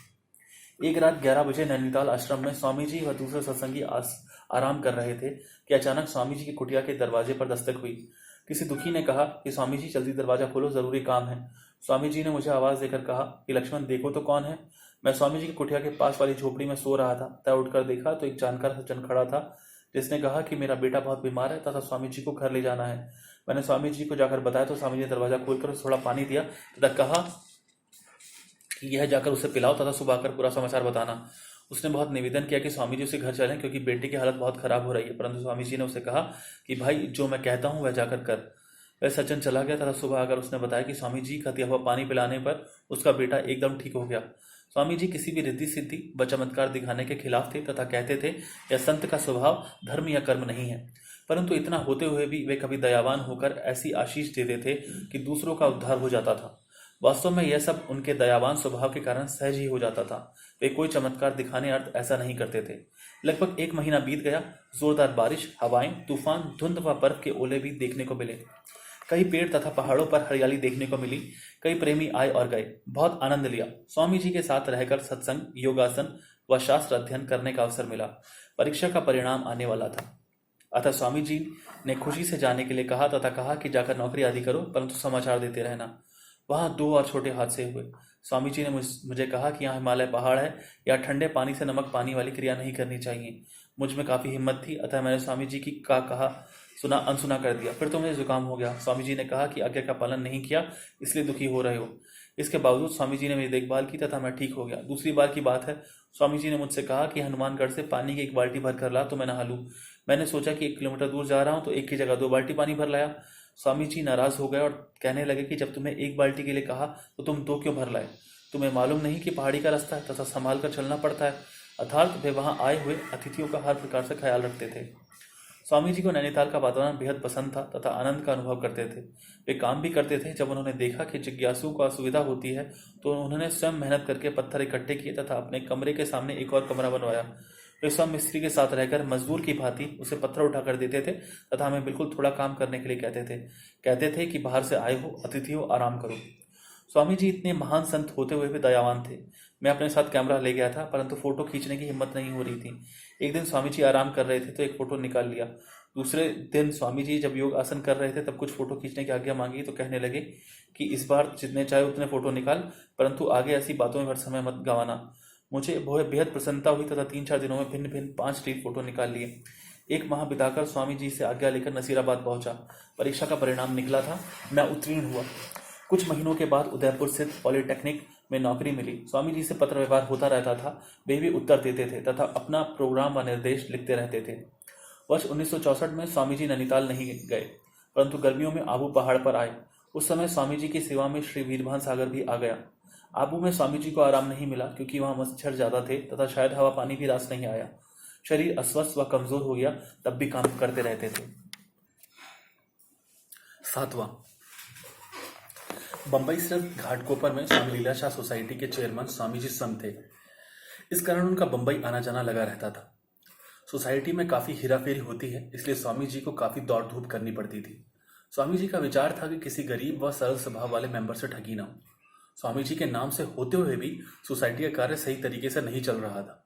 एक रात 11 बजे नैनीताल आश्रम में स्वामी जी व दूसरे सत्संगी आराम कर रहे थे कि अचानक स्वामी जी की कुटिया के दरवाजे पर दस्तक हुई। किसी दुखी ने कहा कि स्वामी जी जल्दी दरवाजा खोलो, जरूरी काम है। स्वामी जी ने मुझे आवाज देकर कहा कि लक्ष्मण देखो तो कौन है। मैं स्वामी जी की कुटिया के पास वाली झोपड़ी में सो रहा था। तय उठकर देखा तो एक जानकार सज्जन खड़ा था, जिसने कहा कि मेरा बेटा बहुत बीमार है तथा स्वामी जी को घर ले जाना है। मैंने स्वामी जी को जाकर बताया तो स्वामी जी ने दरवाजा खोलकर उसे थोड़ा पानी दिया तथा कहा कि यह जाकर उसे पिलाओ तथा सुबह आकर पूरा समाचार बताना। उसने बहुत निवेदन किया कि स्वामी जी उसे घर चलें क्योंकि बेटे की हालत बहुत खराब हो रही है, परंतु स्वामी जी ने उसे कहा कि भाई जो मैं कहता हूं वह जाकर कर। वह सज्जन चला गया तथा सुबह आकर उसने बताया कि स्वामी जी का दिया हुआ पानी पिलाने पर उसका बेटा एकदम ठीक हो गया। स्वामी जी किसी भी रिद्धि सिद्धि व चमत्कार दिखाने के खिलाफ थे तथा कहते थे यह संत का स्वभाव धर्म या कर्म नहीं है, परंतु इतना होते हुए भी वे कभी दयावान होकर ऐसी आशीष देते थे कि दूसरों का उद्धार हो जाता था। वास्तव में यह सब उनके दयावान स्वभाव के कारण सहज ही हो जाता था। वे कोई चमत्कार दिखाने अर्थ ऐसा नहीं करते थे। लगभग 1 महीना बीत गया। जोरदार बारिश, हवाएं, तूफान, धुंध व बर्फ के ओले भी देखने को मिले। कई पेड़ तथा पहाड़ों पर हरियाली देखने को मिली। कई प्रेमी आए और गए। बहुत आनंद लिया। स्वामी जी के साथ रहकर सत्संग, योगासन व शास्त्र अध्ययन करने का अवसर मिला। परीक्षा का परिणाम आने वाला था, अतः स्वामी जी ने खुशी से जाने के लिए कहा तथा कहा कि जाकर नौकरी आदि करो, परंतु समाचार देते रहना। वहां 2 और छोटे हादसे हुए। स्वामी जी ने मुझे कहा कि यहाँ हिमालय पहाड़ है, या ठंडे पानी से नमक पानी वाली क्रिया नहीं करनी चाहिए। मुझ में काफी हिम्मत थी, अतः मैंने स्वामी जी की का कहा सुना अनसुना कर दिया। फिर तो मुझे जुकाम हो गया। स्वामी जी ने कहा कि आज्ञा का पालन नहीं किया, इसलिए दुखी हो रहे हो। इसके बावजूद स्वामी जी ने मेरी देखभाल की तथा मैं ठीक हो गया। दूसरी बार की बात है, स्वामी जी ने मुझसे कहा कि हनुमानगढ़ से पानी की 1 बाल्टी भर कर ला तो मैं नहा लूं। मैंने सोचा कि 1 किलोमीटर दूर जा रहा हूं तो एक की जगह 2 बाल्टी पानी भर लाया। स्वामी जी नाराज हो गए और कहने लगे कि जब तुम्हें 1 बाल्टी के लिए कहा तो तुम 2 क्यों भर लाए? तुम्हें मालूम नहीं कि पहाड़ी का रास्ता है तथा संभाल कर चलना पड़ता है। अर्थात वे वहां आए हुए अतिथियों का हर प्रकार से ख्याल रखते थे। स्वामी जी को नैनीताल का वातावरण बेहद पसंद था तथा आनंद का अनुभव करते थे। वे काम भी करते थे। जब उन्होंने देखा कि जिज्ञासु को असुविधा होती है तो उन्होंने स्वयं मेहनत करके पत्थर इकट्ठे किए तथा अपने कमरे के सामने एक और कमरा बनवाया। वे स्वयं मिस्त्री के साथ रहकर मजदूर की भांति उसे पत्थर उठाकर देते थे तथा हमें बिल्कुल थोड़ा काम करने के लिए कहते थे कि बाहर से आए हो, अतिथि हो, आराम करो। स्वामी जी इतने महान संत होते हुए भी दयावान थे। मैं अपने साथ कैमरा ले गया था, परंतु फोटो खींचने की हिम्मत नहीं हो रही थी। एक दिन स्वामी जी आराम कर रहे थे तो एक फोटो निकाल लिया। दूसरे दिन स्वामी जी जब योग आसन कर रहे थे तब कुछ फोटो खींचने की आज्ञा मांगी तो कहने लगे कि इस बार जितने चाहे उतने फोटो निकाल, परंतु आगे ऐसी बातों में भर समय मत गंवाना। मुझे बेहद प्रसन्नता हुई तथा 3-4 दिनों में भिन्न भिन्न 5 स्ट्रीट फोटो निकाल लिए। 1 माह बिताकर स्वामी जी से आज्ञा लेकर नसीराबाद पहुंचा। परीक्षा का परिणाम निकला था। मैं उत्तीर्ण हुआ। कुछ महीनों के बाद उदयपुर स्थित पॉलिटेक्निक में नौकरी मिली। स्वामी जी से पत्र व्यवहार होता रहता था। वे भी उत्तर देते थे तथा अपना प्रोग्राम व निर्देश लिखते रहते थे। वर्ष 1964 में स्वामी जी नैनीताल नहीं गए, परंतु गर्मियों में आबू पहाड़ पर आए। उस समय स्वामी जी की सेवा में श्री वीरभान सागर भी आ गया। आबू में स्वामी जी को आराम नहीं मिला क्योंकि वहां मच्छर ज्यादा थे तथा शायद हवा पानी भी रास नहीं आया। शरीर अस्वस्थ व कमजोर हो गया, तब भी काम करते रहते थे। 7वां, बंबई स्थित घाटकोपर में स्वामी लीलाशाह सोसाइटी के चेयरमैन स्वामी जी स्वयं थे। इस कारण उनका बंबई आना जाना लगा रहता था। सोसाइटी में काफी हेराफेरी होती है, इसलिए स्वामी जी को काफी दौड़ धूप करनी पड़ती थी। स्वामी जी का विचार था कि किसी गरीब व सरल स्वभाव वाले मेंबर से ठगी ना हो। स्वामी जी के नाम से होते हुए भी सोसाइटी का कार्य सही तरीके से नहीं चल रहा था।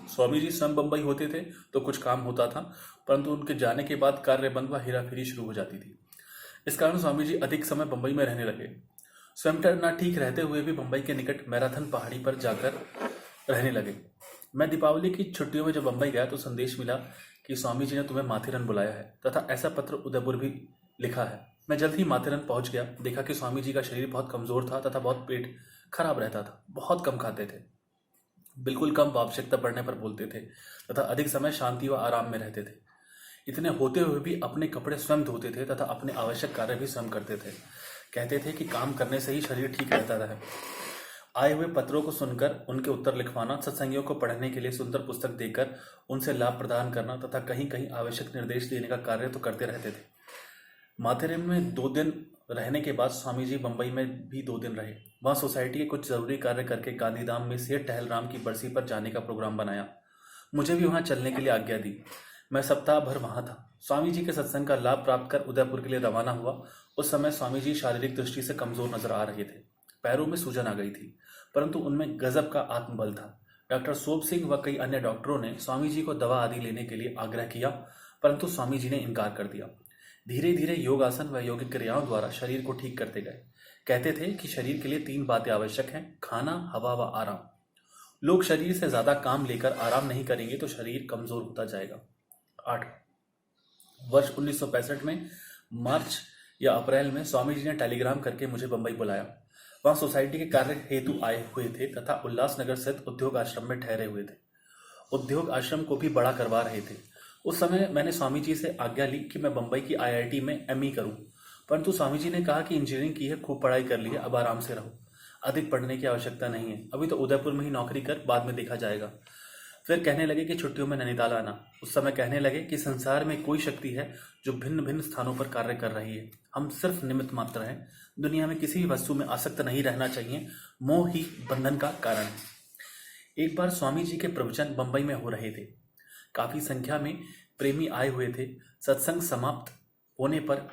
स्वामी जी स्वयं बंबई होते थे तो कुछ काम होता था, परंतु उनके जाने के बाद कार्य बंद व हेराफेरी शुरू हो जाती थी। इस कारण स्वामी जी अधिक समय बंबई में रहने लगे। स्वयं न ठीक रहते हुए भी बंबई के निकट मैराथन पहाड़ी पर जाकर रहने लगे। मैं दीपावली की छुट्टियों में जब बंबई गया तो संदेश मिला कि स्वामी जी ने तुम्हें माथेरन बुलाया है तथा ऐसा पत्र उदयपुर भी लिखा है। मैं जल्द ही माथेरन पहुंच गया। देखा कि स्वामी जी का शरीर बहुत कमजोर था तथा बहुत पेट खराब रहता था। बहुत कम खाते थे, बिल्कुल कम आवश्यकता पड़ने पर बोलते थे तथा अधिक समय शांति व आराम में रहते थे। इतने होते हुए भी अपने कपड़े स्वयं धोते थे तथा अपने आवश्यक कार्य भी स्वयं करते थे। कहते थे कि काम करने से ही शरीर ठीक रहता है। आए हुए पत्रों को सुनकर उनके उत्तर लिखवाना, सत्संगियों को पढ़ने के लिए सुंदर पुस्तक देकर उनसे लाभ प्रदान करना तथा कहीं कहीं आवश्यक निर्देश देने का कार्य तो करते रहते थे। माथेरन में 2 दिन रहने के बाद स्वामी जी बंबई में भी 2 दिन रहे। वहां सोसाइटी के कुछ जरूरी कार्य करके गांधीधाम में सेठ टहलराम की बरसी पर जाने का प्रोग्राम बनाया। मुझे भी वहां चलने के लिए आज्ञा दी। मैं सप्ताह भर वहां था। स्वामी जी के सत्संग का लाभ प्राप्त कर उदयपुर के लिए रवाना हुआ। उस समय स्वामी जी शारीरिक दृष्टि से कमजोर नजर आ रहे थे। पैरों में सूजन आ गई थी, परंतु उनमें गजब का आत्मबल था। डॉक्टर सोप सिंह व कई अन्य डॉक्टरों ने स्वामी जी को दवा आदि लेने के लिए आग्रह किया, परंतु स्वामी जी ने इनकार कर दिया। धीरे धीरे योगासन व योगिक क्रियाओं द्वारा शरीर को ठीक करते गए। कहते थे कि शरीर के लिए 3 बातें आवश्यक हैं: खाना, हवा व आराम। लोग शरीर से ज्यादा काम लेकर आराम नहीं करेंगे तो शरीर कमजोर होता जाएगा। 8 वर्ष 1965 में मार्च या अप्रैल में स्वामी जी ने टेलीग्राम करके मुझे बंबई बुलाया। वहां सोसाइटी के कार्य हेतु आए हुए थे तथा उल्लासनगर स्थित उद्योग आश्रम में ठहरे हुए थे। उद्योग आश्रम को भी बड़ा करवा रहे थे। उस समय मैंने स्वामी जी से आज्ञा ली कि मैं बंबई की आईआईटी में एमई करूं, परंतु स्वामी जी ने कहा कि इंजीनियरिंग की है, खूब पढ़ाई कर ली है, अब आराम से रहो, अधिक पढ़ने की आवश्यकता नहीं है, अभी तो उदयपुर में ही नौकरी कर, बाद में देखा जाएगा। फिर कहने लगे कि छुट्टियों में नैनीताल आना। उस समय कहने लगे कि संसार में कोई शक्ति है जो भिन्न भिन्न स्थानों पर कार्य कर रही है, हम सिर्फ निमित्त मात्र हैं। दुनिया में किसी भी वस्तु में आसक्त नहीं रहना चाहिए, मोह ही बंधन का कारण है। एक बार स्वामी जी के प्रवचन बंबई में हो रहे थे। काफी संख्या में प्रेमी आए हुए थे। सत्संग समाप्त होने पर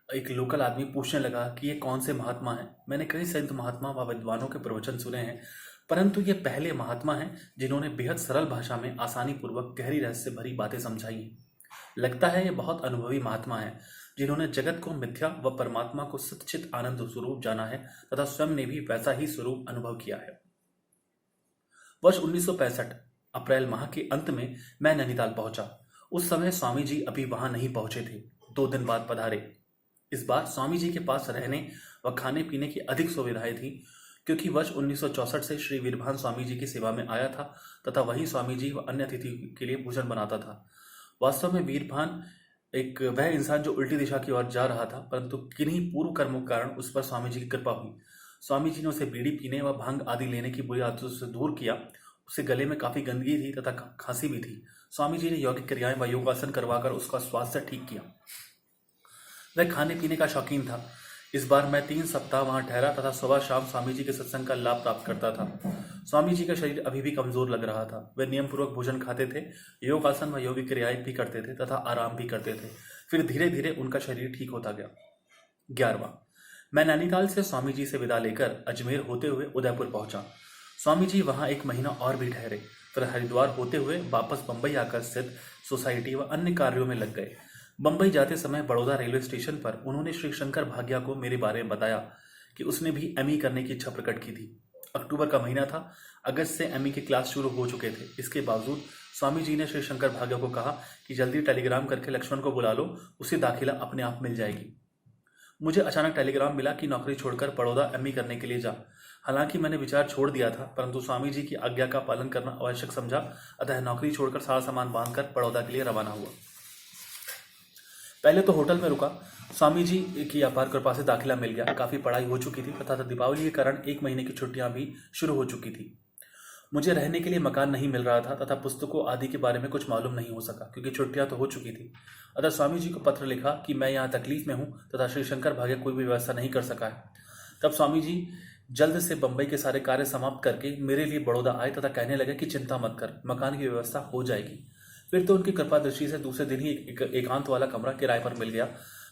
एक लोकल आदमी पूछने लगा कि ये कौन से महात्मा हैं। मैंने कई संत महात्मा व विद्वानों के प्रवचन सुने हैं, परंतु ये पहले महात्मा हैं जिन्होंने बेहद सरल भाषा में आसानी पूर्वक गहरी रहस्य भरी बातें समझाई हैं। लगता है ये बहुत अनुभवी महात्मा हैं जिन्होंने जगत को मिथ्या व परमात्मा को सच्चित आनंद स्वरूप जाना है तथा स्वयं ने भी वैसा ही स्वरूप अनुभव किया है। वर्ष 1965 अप्रैल माह के अंत में मैं नैनीताल पहुंचा। उस समय स्वामी जी अभी वहां नहीं पहुंचे थे, 2 दिन बाद पधारे। इस बार स्वामी जी के पास रहने व खाने पीने की अधिक सुविधाएं थी, क्योंकि वर्ष 1964 से श्री वीरभान स्वामी जी की सेवा में आया था तथा वही स्वामी जी व अन्य अतिथि के लिए भोजन बनाता था। वास्तव में वीरभान एक वह इंसान जो उल्टी दिशा की ओर जा रहा था, परंतु किन्हीं पूर्व कर्मों के कारण उस पर स्वामी जी की कृपा हुई। स्वामी जी ने उसे बीड़ी पीने व भांग आदि लेने की बुरी आदतों से दूर किया। उसके गले में काफी गंदगी थी तथा खांसी भी थी। स्वामी जी ने यौगिक क्रियाएं व योगासन करवाकर उसका स्वास्थ्य ठीक किया। वह खाने पीने का शौकीन था। इस बार मैं 3 सप्ताह वहां ठहरा तथा सुबह शाम स्वामी जी के सत्संग का लाभ प्राप्त करता था। स्वामी जी का शरीर अभी भी कमजोर लग रहा था। वे नियम पूर्वक भोजन खाते थे, योगासन व योगिक क्रियाएं भी करते थे तथा आराम भी करते थे। फिर धीरे धीरे उनका शरीर ठीक होता गया। 11वां, मैं नैनीताल से स्वामी जी से विदा लेकर अजमेर होते हुए उदयपुर पहुंचा। स्वामी जी वहां 1 महीना और भी ठहरे, फिर हरिद्वार होते हुए वापस बंबई आकर स्थित सोसाइटी व अन्य कार्यों में लग गए। बंबई जाते समय बड़ौदा रेलवे स्टेशन पर उन्होंने श्री शंकर भाग्या को मेरे बारे में बताया कि उसने भी एमई करने की इच्छा प्रकट की थी। अक्टूबर का महीना था, अगस्त से एमई के क्लास शुरू हो चुके थे। इसके बावजूद स्वामी जी ने श्री शंकर भाग्या को कहा कि जल्दी टेलीग्राम करके लक्ष्मण को बुला लो, उसे दाखिला अपने आप मिल जाएगी। मुझे अचानक टेलीग्राम मिला कि नौकरी छोड़कर बड़ौदा एमई करने के लिए जा। हालांकि मैंने विचार छोड़ दिया था, परंतु स्वामी जी की आज्ञा का पालन करना आवश्यक समझा, अतः नौकरी छोड़कर सारा सामान बांधकर बड़ौदा के लिए रवाना हुआ। पहले तो होटल में रुका। स्वामी जी की अपार कृपा से दाखिला मिल गया। काफी पढ़ाई हो चुकी थी तथा दीपावली के कारण 1 महीने की छुट्टियां भी शुरू हो चुकी थी। मुझे रहने के लिए मकान नहीं मिल रहा था तथा पुस्तकों आदि के बारे में कुछ मालूम नहीं हो सका, क्योंकि छुट्टियां तो हो चुकी थी। अतः स्वामी जी को पत्र लिखा कि मैं यहाँ तकलीफ में हूँ तथा श्री शंकर भाग्य कोई भी व्यवस्था नहीं कर सका है। तब स्वामी जी जल्द से बंबई के सारे कार्य समाप्त करके मेरे लिए बड़ौदा आए तथा कहने लगे कि चिंता मत कर, मकान की व्यवस्था हो जाएगी। फिर तो उनकी कृपा दृष्टि से दूसरे दिन ही एकांत वाला कमरा किराए पर मिल गया,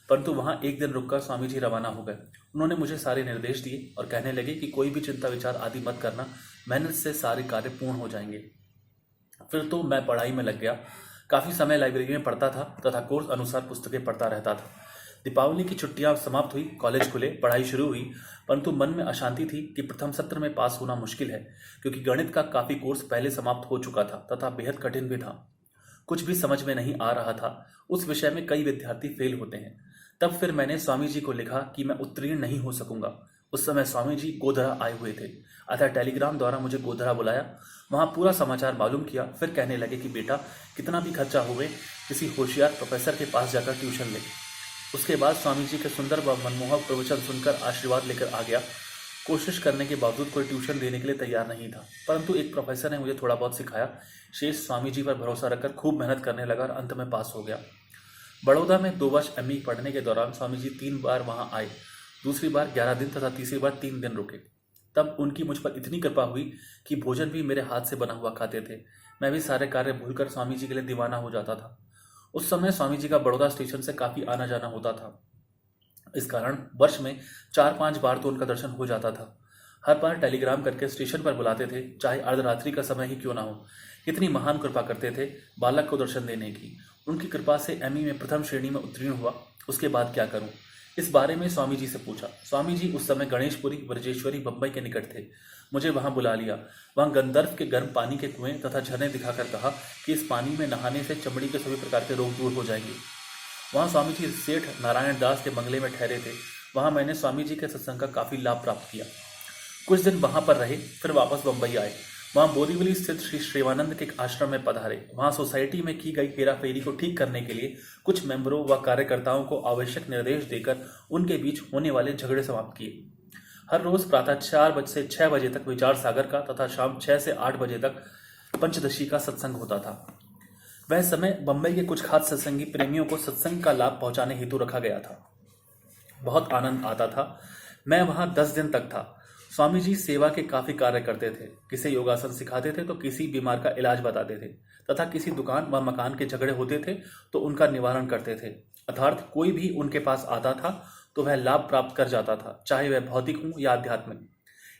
परंतु वहां 1 दिन रुककर स्वामी जी रवाना हो गए। उन्होंने मुझे सारे निर्देश दिए और कहने लगे कि कोई भी चिंता विचार आदि मत करना, मेहनत से सारे कार्य पूर्ण हो जाएंगे। फिर तो मैं पढ़ाई में लग गया। काफी समय लाइब्रेरी में पढ़ता था तथा कोर्स अनुसार पुस्तकें पढ़ता रहता था। दीपावली की छुट्टियां समाप्त हुई, कॉलेज खुले, पढ़ाई शुरू हुई, परंतु मन में अशांति थी कि प्रथम सत्र में पास होना मुश्किल है, क्योंकि गणित का काफी कोर्स पहले समाप्त हो चुका था तथा बेहद कठिन भी था। कुछ भी समझ में नहीं आ रहा था। उस विषय में कई विद्यार्थी फेल होते हैं। तब फिर मैंने स्वामी जी को लिखा कि मैं उत्तीर्ण नहीं हो सकूंगा। उस समय स्वामी जी गोधरा आए हुए थे, अतः टेलीग्राम द्वारा मुझे गोधरा बुलाया। वहां पूरा समाचार मालूम किया। फिर कहने लगे कि बेटा, कितना भी खर्चा हुए, किसी होशियार प्रोफेसर के पास जाकर ट्यूशन ले। उसके बाद स्वामी जी के सुंदर व मनमोहक प्रवचन सुनकर आशीर्वाद लेकर आ गया। कोशिश करने के बावजूद कोई ट्यूशन देने के लिए तैयार नहीं था, परंतु एक प्रोफेसर ने मुझे थोड़ा बहुत सिखाया। शेष स्वामी जी पर भरोसा रखकर खूब मेहनत करने लगा और अंत में पास हो गया। बड़ौदा में 2 वर्ष एमई पढ़ने के दौरान स्वामी जी 3 बार वहां आए। दूसरी बार 11 दिन तथा तीसरी बार 3 दिन रुके। तब उनकी मुझ पर इतनी कृपा हुई कि भोजन भी मेरे हाथ से बना हुआ खाते थे। मैं भी सारे कार्य भूलकर स्वामी जी के लिए दीवाना हो जाता था। उस समय स्वामी जी का बड़ौदा स्टेशन से काफी आना जाना होता था। इस कारण वर्ष में 4-5 बार तो उनका दर्शन हो जाता था। हर बार टेलीग्राम करके स्टेशन पर बुलाते थे, चाहे अर्धरात्रि का समय ही क्यों ना हो। कितनी महान कृपा करते थे बालक को दर्शन देने की। उनकी कृपा से एमई में प्रथम श्रेणी में उत्तीर्ण हुआ। उसके बाद क्या करूं, इस बारे में स्वामी जी से पूछा। स्वामी जी उस समय गणेशपुरी ब्रजेश्वरी बम्बई के निकट थे। मुझे वहां बुला लिया। वहां गंधर्व के गर्म पानी के कुएं तथा झरने दिखाकर कहा कि इस पानी में नहाने से चमड़ी के सभी प्रकार के रोग दूर हो जाएंगे। वहां स्वामी जी सेठ नारायण दास के बंगले में ठहरे थे। वहां मैंने स्वामी जी के सत्संग का काफी लाभ प्राप्त किया। कुछ दिन वहां पर रहे, फिर वापस बंबई आए। वहां बोरीवली स्थित श्री श्रीवानंद के एक आश्रम में पधारे। वहां सोसाइटी में की गई हेराफेरी को ठीक करने के लिए कुछ मेंबरों व कार्यकर्ताओं को आवश्यक निर्देश देकर उनके बीच होने वाले झगड़े समाप्त किए। हर रोज प्रातः 4 से 6 बजे तक विचार सागर का तथा शाम 6 से 8 बजे तक पंचदशी का सत्संग होता था। वह समय बंबई के कुछ खास सत्संगी प्रेमियों को सत्संग का लाभ पहुंचाने हेतु रखा गया था। बहुत आनंद आता था। मैं वहां 10 दिन तक था। स्वामी जी सेवा के काफी कार्य करते थे। किसी योगासन सिखाते थे तो किसी बीमार का इलाज बताते थे तथा किसी दुकान व मकान के झगड़े होते थे तो उनका निवारण करते थे। अर्थात कोई भी उनके पास आता था तो वह लाभ प्राप्त कर जाता था, चाहे वह भौतिक हो या आध्यात्मिक।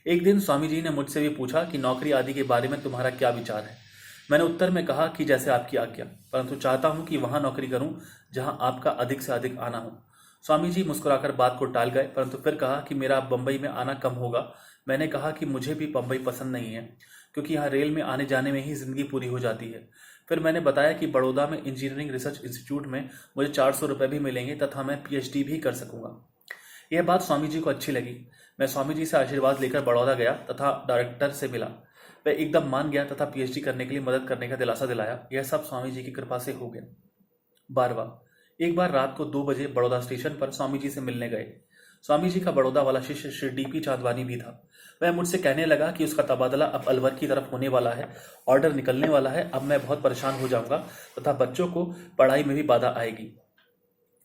एक दिन स्वामी जी ने मुझसे भी पूछा कि नौकरी आदि के बारे में तुम्हारा क्या विचार है। मैंने उत्तर में कहा कि जैसे आपकी आज्ञा, परंतु चाहता हूं कि वहां नौकरी करूं जहां आपका अधिक से अधिक आना हो। स्वामी जी मुस्कुराकर बात को टाल गए, परंतु फिर कहा कि मेरा बंबई में आना कम होगा। मैंने कहा कि मुझे भी बंबई पसंद नहीं है, क्योंकि यहाँ रेल में आने जाने में ही जिंदगी पूरी हो जाती है। फिर मैंने बताया कि बड़ौदा में इंजीनियरिंग रिसर्च इंस्टीट्यूट में मुझे 400 रुपये भी मिलेंगे तथा मैं पीएचडी भी कर सकूंगा। यह बात स्वामी जी को अच्छी लगी। मैं स्वामी जी से आशीर्वाद लेकर बड़ौदा गया तथा डायरेक्टर से मिला। वह एकदम मान गया तथा पीएचडी करने के लिए मदद करने का दिलासा दिलाया। यह सब स्वामी जी की कृपा से हो गया। 12वां, एक बार रात को 2 बजे बड़ौदा स्टेशन पर स्वामी जी से मिलने गए। स्वामी जी का बड़ौदा वाला शिष्य श्री डीपी चांदवानी भी था। वह मुझसे कहने लगा कि उसका तबादला अब अलवर की तरफ होने वाला है, ऑर्डर निकलने वाला है, अब मैं बहुत परेशान हो जाऊंगा तथा बच्चों को पढ़ाई में भी बाधा आएगी।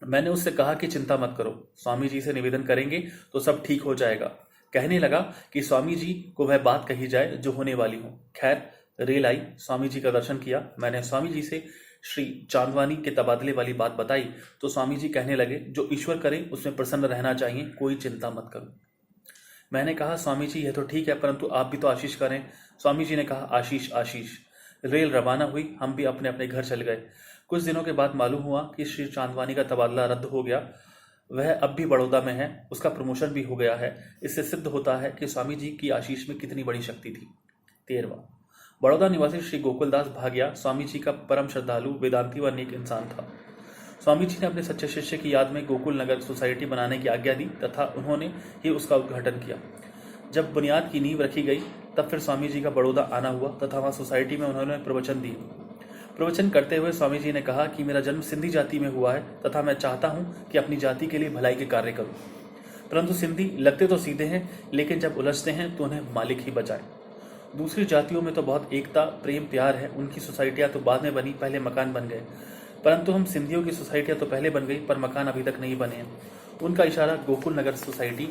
मैंने उससे कहा कि चिंता मत करो, स्वामी जी से निवेदन करेंगे तो सब ठीक हो जाएगा। कहने लगा कि स्वामी जी को वह बात कही जाए जो होने वाली हो। खैर, रेल आई, स्वामी जी का दर्शन किया। मैंने स्वामी जी से श्री चांदवानी के तबादले वाली बात बताई तो स्वामी जी कहने लगे, जो ईश्वर करे उसमें प्रसन्न रहना चाहिए, कोई चिंता मत करो। मैंने कहा, स्वामी जी यह तो ठीक है, परंतु आप भी तो आशीष करें। स्वामी जी ने कहा, आशीष आशीष। रेल रवाना हुई। हम भी अपने अपने घर चल गए। कुछ दिनों के बाद मालूम हुआ कि श्री चांदवानी का तबादला रद्द हो गया। वह अब भी बड़ौदा में है, उसका प्रमोशन भी हो गया है। इससे सिद्ध होता है कि स्वामी जी की आशीष में कितनी बड़ी शक्ति थी। 13वां, बड़ौदा निवासी श्री गोकुलदास भागिया स्वामी जी का परम श्रद्धालु, वेदांती व नेक इंसान था। स्वामी जी ने अपने सच्चे शिष्य की याद में गोकुल नगर सोसाइटी बनाने की आज्ञा दी तथा उन्होंने ही उसका उद्घाटन किया। जब बुनियाद की नींव रखी गई तब फिर स्वामी जी का बड़ौदा आना हुआ तथा वहां सोसाइटी में उन्होंने प्रवचन दिए। प्रवचन करते हुए स्वामी जी ने कहा कि मेरा जन्म सिंधी जाति में हुआ है तथा मैं चाहता हूं कि अपनी जाति के लिए भलाई के कार्य करूं, परंतु सिंधी लगते तो सीधे हैं, लेकिन जब उलझते हैं तो उन्हें मालिक ही बचाए। दूसरी जातियों में तो बहुत एकता, प्रेम, प्यार है। उनकी सोसाइटियां तो बाद में बनी, पहले मकान बन गए, परंतु हम सिंधियों की सोसाइटियां तो पहले बन गई पर मकान अभी तक नहीं बने हैं। उनका इशारा गोकुल नगर सोसाइटी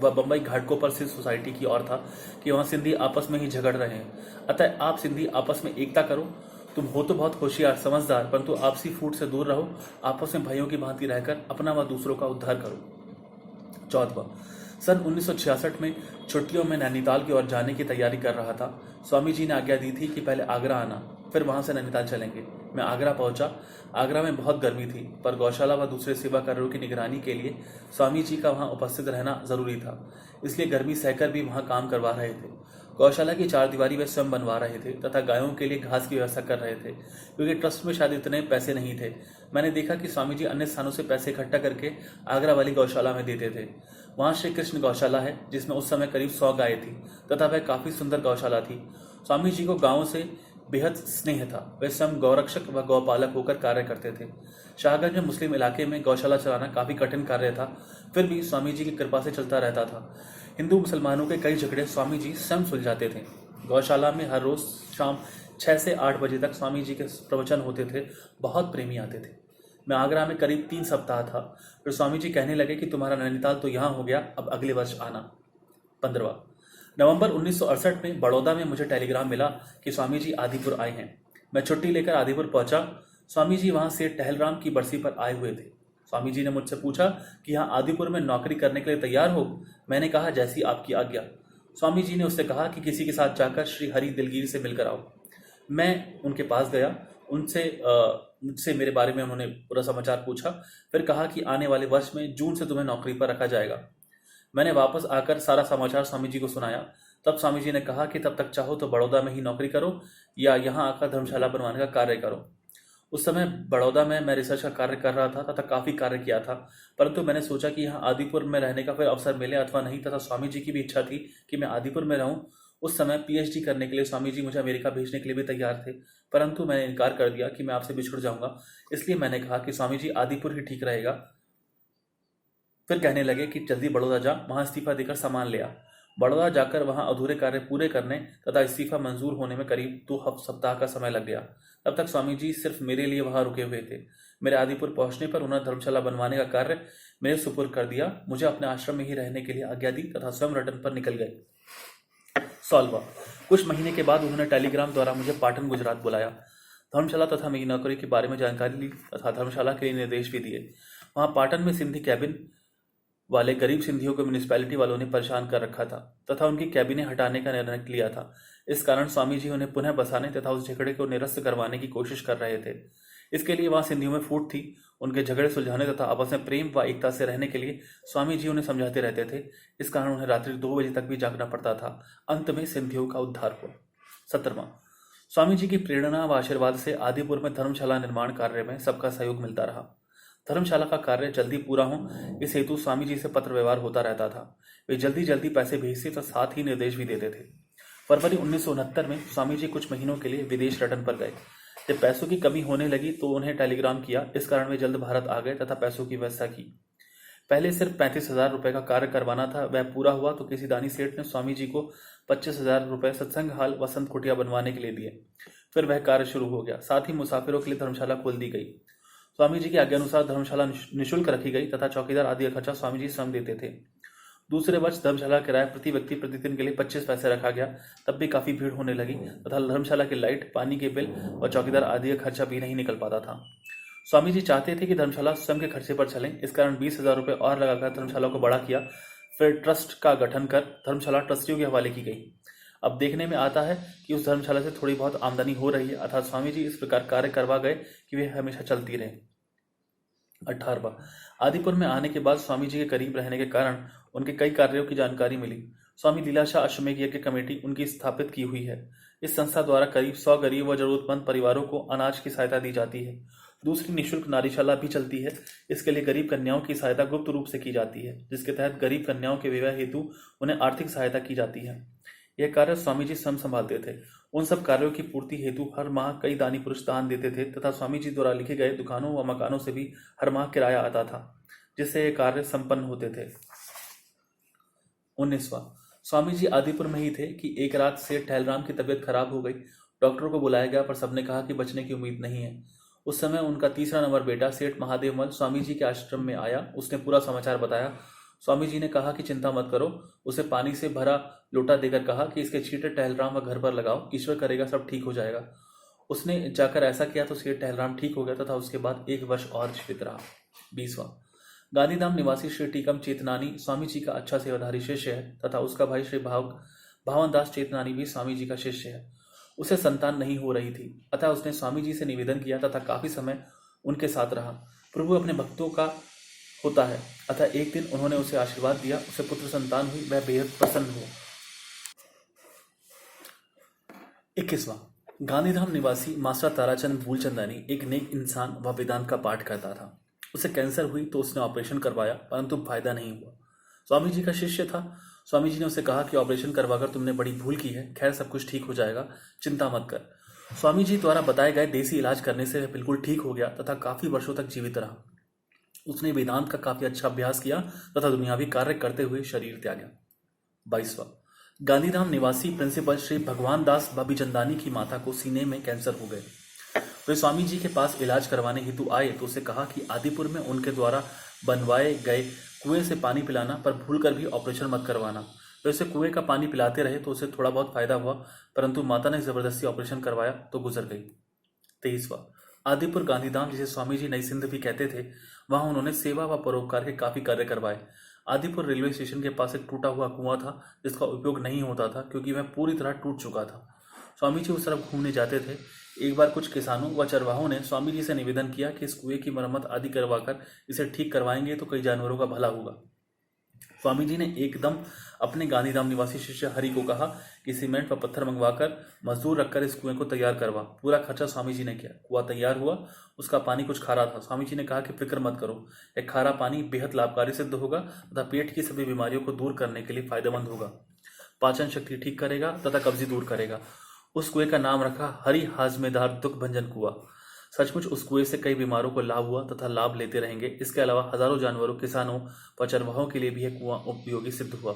व बंबई घाटकोपर स्थित सोसाइटी की ओर था कि वहां सिंधी आपस में ही झगड़ रहे हैं। अतः आप सिंधी आपस में एकता करो। तुम हो तो बहुत होशियार, समझदार, परंतु आपसी फूट से दूर रहो। आपस में भाइयों की भांति रहकर अपना व दूसरों का उद्धार करो। 14वां, सन 1966 में छुट्टियों में नैनीताल की ओर जाने की तैयारी कर रहा था। स्वामी जी ने आज्ञा दी थी कि पहले आगरा आना, फिर वहां से नैनीताल चलेंगे। मैं आगरा पहुंचा। आगरा में बहुत गर्मी थी, पर गौशाला व दूसरे सेवा कार्यों की निगरानी के लिए स्वामी जी का वहां उपस्थित रहना जरूरी था, इसलिए गर्मी सहकर भी वहां काम करवा रहे थे। गौशाला की 4 दीवारी वे स्वयं बनवा रहे थे तथा गायों के लिए घास की व्यवस्था कर रहे थे, क्योंकि ट्रस्ट में शायद इतने पैसे नहीं थे। मैंने देखा कि स्वामी जी अन्य स्थानों से पैसे इकट्ठा करके आगरा वाली गौशाला में देते थे। वहां श्री कृष्ण गौशाला है, जिसमें उस समय करीब 100 गायें थी तथा वह काफी सुंदर गौशाला थी। स्वामी जी को गांवों से बेहद स्नेह था। वे स्वयं गौरक्षक व गौपालक होकर कार्य करते थे। शाहगंज में मुस्लिम इलाके में गौशाला चलाना काफी कठिन कार्य था, फिर भी स्वामी जी की कृपा से चलता रहता था। हिंदू मुसलमानों के कई झगड़े स्वामी जी स्वयं सुलझाते थे। गौशाला में हर रोज शाम 6 से 8 बजे तक स्वामी जी के प्रवचन होते थे। बहुत प्रेमी आते थे। मैं आगरा में करीब 3 सप्ताह था। फिर स्वामी जी कहने लगे कि तुम्हारा नैनीताल तो यहाँ हो गया, अब अगले वर्ष आना। 15वां, नवंबर 1968 में बड़ौदा में मुझे टेलीग्राम मिला कि स्वामी जी आदिपुर आए हैं। मैं छुट्टी लेकर आदिपुर पहुंचा। स्वामी जी वहां से टहलराम की बरसी पर आए हुए थे। स्वामी जी ने मुझसे पूछा कि यहाँ आदिपुर में नौकरी करने के लिए तैयार हो। मैंने कहा जैसी आपकी आज्ञा। स्वामी जी ने उससे कहा कि किसी के साथ जाकर श्री हरि दिलगिरी से मिलकर आओ। मैं उनके पास गया। मुझसे मेरे बारे में उन्होंने पूरा समाचार पूछा। फिर कहा कि आने वाले वर्ष में जून से तुम्हें नौकरी पर रखा जाएगा। मैंने वापस आकर सारा समाचार स्वामी जी को सुनाया। तब स्वामी जी ने कहा कि तब तक चाहो तो बड़ौदा में ही नौकरी करो या यहाँ आकर धर्मशाला बनवाने का कार्य करो। उस समय बड़ौदा में मैं रिसर्च का कार्य कर रहा था तथा काफ़ी कार्य किया था, परंतु मैंने सोचा कि यहाँ आदिपुर में रहने का फिर अवसर मिले अथवा नहीं, तथा स्वामी जी की भी इच्छा थी कि मैं आदिपुर में रहूं। उस समय पीएचडी करने के लिए स्वामी जी मुझे अमेरिका भेजने के लिए भी तैयार थे, परंतु मैंने इनकार कर दिया कि मैं आपसे बिछुड़ जाऊंगा। इसलिए मैंने कहा कि स्वामी जी आदिपुर ही ठीक रहेगा। फिर कहने लगे कि जल्दी बड़ौदा जा, वहां इस्तीफा देकर सामान ले आ। बड़ौदा जाकर वहां अधूरे कार्य पूरे करने तथा इस्तीफा मंजूर होने में करीब 2 सप्ताह का समय लग गया। तब तक स्वामी जी सिर्फ मेरे लिए वहां रुके हुए थे। मेरे आदिपुर पहुंचने पर उन्होंने धर्मशाला बनवाने का कार्य मेरे सुपुर्द कर दिया, मुझे अपने आश्रम में ही रहने के लिए आज्ञा दी तथा स्वयं रटन पर निकल गए। सॉल्वा। कुछ महीने के बाद उन्होंने टेलीग्राम द्वारा मुझे पाटन गुजरात बुलाया। धर्मशाला तथा मेरी नौकरी के बारे में जानकारी ली तथा धर्मशाला के लिए निर्देश भी दिए। वहां पाटन में सिंधी कैबिन वाले गरीब सिंधियों को म्यूनिसिपैलिटी वालों ने परेशान कर रखा था तथा उनकी कैबिनें हटाने का निर्णय लिया था। इस कारण स्वामी जी उन्हें पुनः बसाने तथा उस झगड़े को निरस्त करवाने की कोशिश कर रहे थे। इसके लिए वहां सिंधियों में फूट थी। उनके झगड़े सुलझाने तथा आपस में प्रेम व एकता से रहने के लिए स्वामी जी उन्हें समझाते रहते थे। इस कारण उन्हें रात्रि 2 बजे तक भी जागना पड़ता था। अंत में सिंधियों का उद्धार हुआ। 17वां। स्वामी जी की प्रेरणा व आशीर्वाद से आदिपुर में धर्मशाला निर्माण कार्य में सबका सहयोग मिलता रहा। धर्मशाला का कार्य जल्दी पूरा हो, इस हेतु स्वामी जी से पत्र व्यवहार होता रहता था। वे जल्दी जल्दी पैसे भेजते तथा साथ ही निर्देश भी देते थे। फरवरी 1969 में स्वामी जी कुछ महीनों के लिए विदेश रटन पर गए। जब पैसों की कमी होने लगी तो उन्हें टेलीग्राम किया। इस कारण वे जल्द भारत आ गए तथा पैसों की व्यवस्था की। पहले सिर्फ 35,000 रुपए का कार्य करवाना था। वह पूरा हुआ तो किसी दानी सेठ ने स्वामी जी को 25,000 रुपए सत्संग हाल वसंत कुटिया बनवाने के लिए दिए। फिर वह कार्य शुरू हो गया। साथ ही मुसाफिरों के लिए धर्मशाला खोल दी गई। स्वामी जी की आज्ञा अनुसार धर्मशाला निःशुल्क रखी गई तथा चौकीदार आदि का खर्चा स्वामी जी स्वयं देते थे। दूसरे वर्ष धर्मशाला किराया प्रति व्यक्ति प्रतिदिन के लिए 25 पैसे रखा गया। तब भी काफी भीड़ होने लगी तथा धर्मशाला की लाइट, पानी के बिल और चौकीदार आदि का खर्चा भी नहीं निकल पाता था। स्वामी जी चाहते थे कि धर्मशाला स्वयं के खर्चे पर चले। इस कारण 20,000 रुपए और लगाकर धर्मशाला को बड़ा किया। फिर ट्रस्ट का गठन कर धर्मशाला ट्रस्टियों के हवाले की गई। अब देखने में आता है कि उस धर्मशाला से थोड़ी बहुत आमदनी हो रही है, अर्थात स्वामी जी इस प्रकार कार्य करवा गए कि वे हमेशा चलती रहे। 18वां। आदिपुर में आने के बाद स्वामी जी के करीब रहने के कारण उनके कई कार्यों की जानकारी मिली। स्वामी लीलाशाह अश्वमेघ यज्ञ कमेटी उनकी स्थापित की हुई है। इस संस्था द्वारा करीब 100 गरीब व जरूरतमंद परिवारों को अनाज की सहायता दी जाती है। दूसरी निःशुल्क नारीशाला भी चलती है। इसके लिए गरीब कन्याओं की सहायता गुप्त रूप से की जाती है, जिसके तहत गरीब कन्याओं के विवाह हेतु उन्हें आर्थिक सहायता की जाती है। यह कार्य स्वामी जी स्वयं संभालते थे। उन सब कार्यों की पूर्ति हेतु हर माह कई दानी पुरुष दान देते थे तथा स्वामी जी द्वारा लिखे गए दुकानों व मकानों से भी हर माह किराया आता था, जिससे ये कार्य संपन्न होते थे। 19वां। स्वामी जी आदिपुर में ही थे कि एक रात सेठ टहलराम की तबीयत खराब हो गई। डॉक्टरों को बुलाया गया पर सबने कहा कि बचने की उम्मीद नहीं है। उस समय उनका तीसरा नंबर बेटा सेठ महादेवमल स्वामी जी के आश्रम में आया। उसने पूरा समाचार बताया। स्वामी जी ने कहा कि चिंता मत करो। उसे पानी से भरा लोटा देकर कहा कि इसके छींटे टहलराम व घर पर लगाओ, ईश्वर करेगा सब ठीक हो जाएगा। उसने जाकर ऐसा किया तो सेठ टहलराम ठीक हो गया तथा उसके बाद 1 वर्ष और जीवित रहा। 20वां। गांधीधाम निवासी श्री टीकम चेतनानी स्वामी जी का अच्छा सेवाधारी शिष्य है तथा उसका भाई श्री भावनदास चेतनानी भी स्वामी जी का शिष्य है। उसे संतान नहीं हो रही थी, अतः उसने स्वामी जी से निवेदन किया तथा काफी समय उनके साथ रहा। प्रभु अपने भक्तों का होता है, अतः एक दिन उन्होंने उसे आशीर्वाद दिया। उसे पुत्र संतान हुई, वह बेहद प्रसन्न हुआ। 21वां। गांधीधाम निवासी मास्टर ताराचंद भूलचंदानी एक नेक इंसान व वेदांत का पाठ करता था। उसे कैंसर हुई तो उसने ऑपरेशन करवाया, परंतु फायदा नहीं हुआ। स्वामी जी का शिष्य था। स्वामी जी ने उसे कहा कि ऑपरेशन करवाकर तुमने बड़ी भूल की है, खैर सब कुछ ठीक हो जाएगा, चिंता मत कर। स्वामी जी द्वारा बताए गए देसी इलाज करने से वह बिल्कुल ठीक हो गया तथा काफी वर्षों तक जीवित रहा। उसने वेदांत का काफी अच्छा अभ्यास किया तथा दुनियावी कार्य करते हुए शरीर त्यागा। 22वां। गांधीधाम निवासी प्रिंसिपल श्री भगवान दास बाबीचंदानी की माता को सीने में कैंसर हो गए। वे स्वामी जी के पास इलाज करवाने हेतु आए तो उसे कहा कि आदिपुर में उनके द्वारा बनवाए गए कुएं से पानी पिलाना, पर भूलकर भी ऑपरेशन मत करवाना। वे उसे कुएं का पानी पिलाते रहे तो उसे थोड़ा बहुत फायदा हुआ, परंतु माता ने जबरदस्ती ऑपरेशन करवाया तो गुजर गई। 23वां। आदिपुर गांधीधाम, जिसे स्वामी जी नई सिंध भी कहते थे, वहां उन्होंने सेवा व परोपकार के काफी कार्य करवाए। आदिपुर रेलवे स्टेशन के पास एक टूटा हुआ कुआं था जिसका उपयोग नहीं होता था क्योंकि वह पूरी तरह टूट चुका था। स्वामी जी उस तरफ घूमने जाते थे। एक बार कुछ किसानों व चरवाहों ने स्वामी जी से निवेदन किया कि इस कुएं की मरम्मत आदि करवाकर इसे ठीक करवाएंगे तो कई जानवरों का भला होगा। स्वामी जी ने एकदम अपने गांधीधाम निवासी शिष्य हरि को कहा कि सीमेंट व पत्थर मंगवाकर मजदूर रखकर इस कुएं को तैयार करवा। पूरा खर्चा स्वामी जी ने किया। कुआं तैयार हुआ। उसका पानी कुछ खारा था। स्वामी जी ने कहा कि फिक्र मत करो, यह खारा पानी बेहद लाभकारी सिद्ध होगा तथा पेट की सभी बीमारियों को दूर करने के लिए फायदेमंद होगा। पाचन शक्ति ठीक करेगा तथा कब्जी दूर करेगा। उस कुएं का नाम रखा हरि हाजमेदार दुख भंजन कुआं। सचमुच उस कुएं से कई बीमारों को लाभ हुआ तथा लाभ लेते रहेंगे। इसके अलावा हजारों जानवरों, किसानों व चरवाहों के लिए भी यह कुआं उपयोगी सिद्ध हुआ।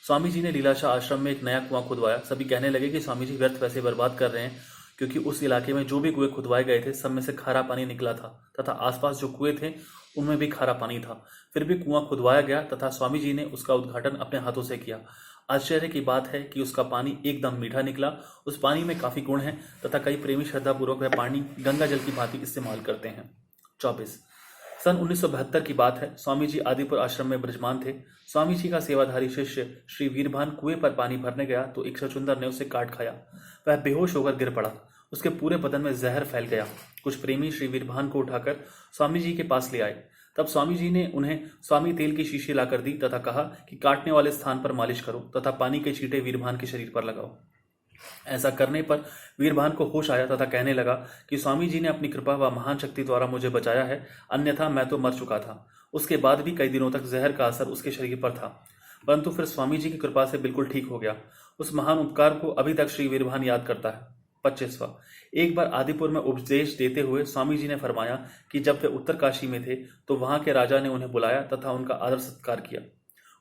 स्वामी जी ने लीलाशाह आश्रम में एक नया कुआं खुदवाया। सभी कहने लगे कि स्वामी जी व्यर्थ पैसे बर्बाद कर रहे हैं, क्योंकि उस इलाके में जो भी कुएं खुदवाए गए थे सब में से खारा पानी निकला था तथा आसपास जो कुएं थे उनमें भी खारा पानी था। फिर भी कुआं खुदवाया गया तथा स्वामी जी ने उसका उद्घाटन अपने हाथों से किया। आश्चर्य की बात है कि उसका पानी एकदम मीठा निकला। उस पानी में काफी गुण हैं तथा कई प्रेमी श्रद्धापूर्वक वह पानी गंगा जल की भांति इस्तेमाल करते हैं। 24 सन 1972 की बात है। स्वामी जी आदिपुर आश्रम में विराजमान थे। स्वामी जी का सेवाधारी शिष्य श्री वीरभान कुएं पर पानी भरने गया तो एक छछूंदर ने उसे काट खाया। वह बेहोश होकर गिर पड़ा। उसके पूरे बदन में जहर फैल गया। कुछ प्रेमी श्री वीरभान को उठाकर स्वामी जी के पास ले आए। तब स्वामी जी ने उन्हें स्वामी तेल की शीशी लाकर दी तथा कहा कि काटने वाले स्थान पर मालिश करो तथा पानी के छींटे वीरभान के शरीर पर लगाओ। ऐसा करने पर वीरभान को होश आया तथा कहने लगा कि स्वामी जी ने अपनी कृपा व महान शक्ति द्वारा मुझे बचाया है, अन्यथा मैं तो मर चुका था। उसके बाद भी कई दिनों तक जहर का असर उसके शरीर पर था, परंतु फिर स्वामी जी की कृपा से बिल्कुल ठीक हो गया। उस महान उपकार को अभी तक श्री वीरभान याद करता है। 25वां एक बार आदिपुर में उपदेश देते हुए स्वामी जी ने फरमाया कि जब वे उत्तरकाशी में थे तो वहां के राजा ने उन्हें बुलाया तथा उनका आदर सत्कार किया।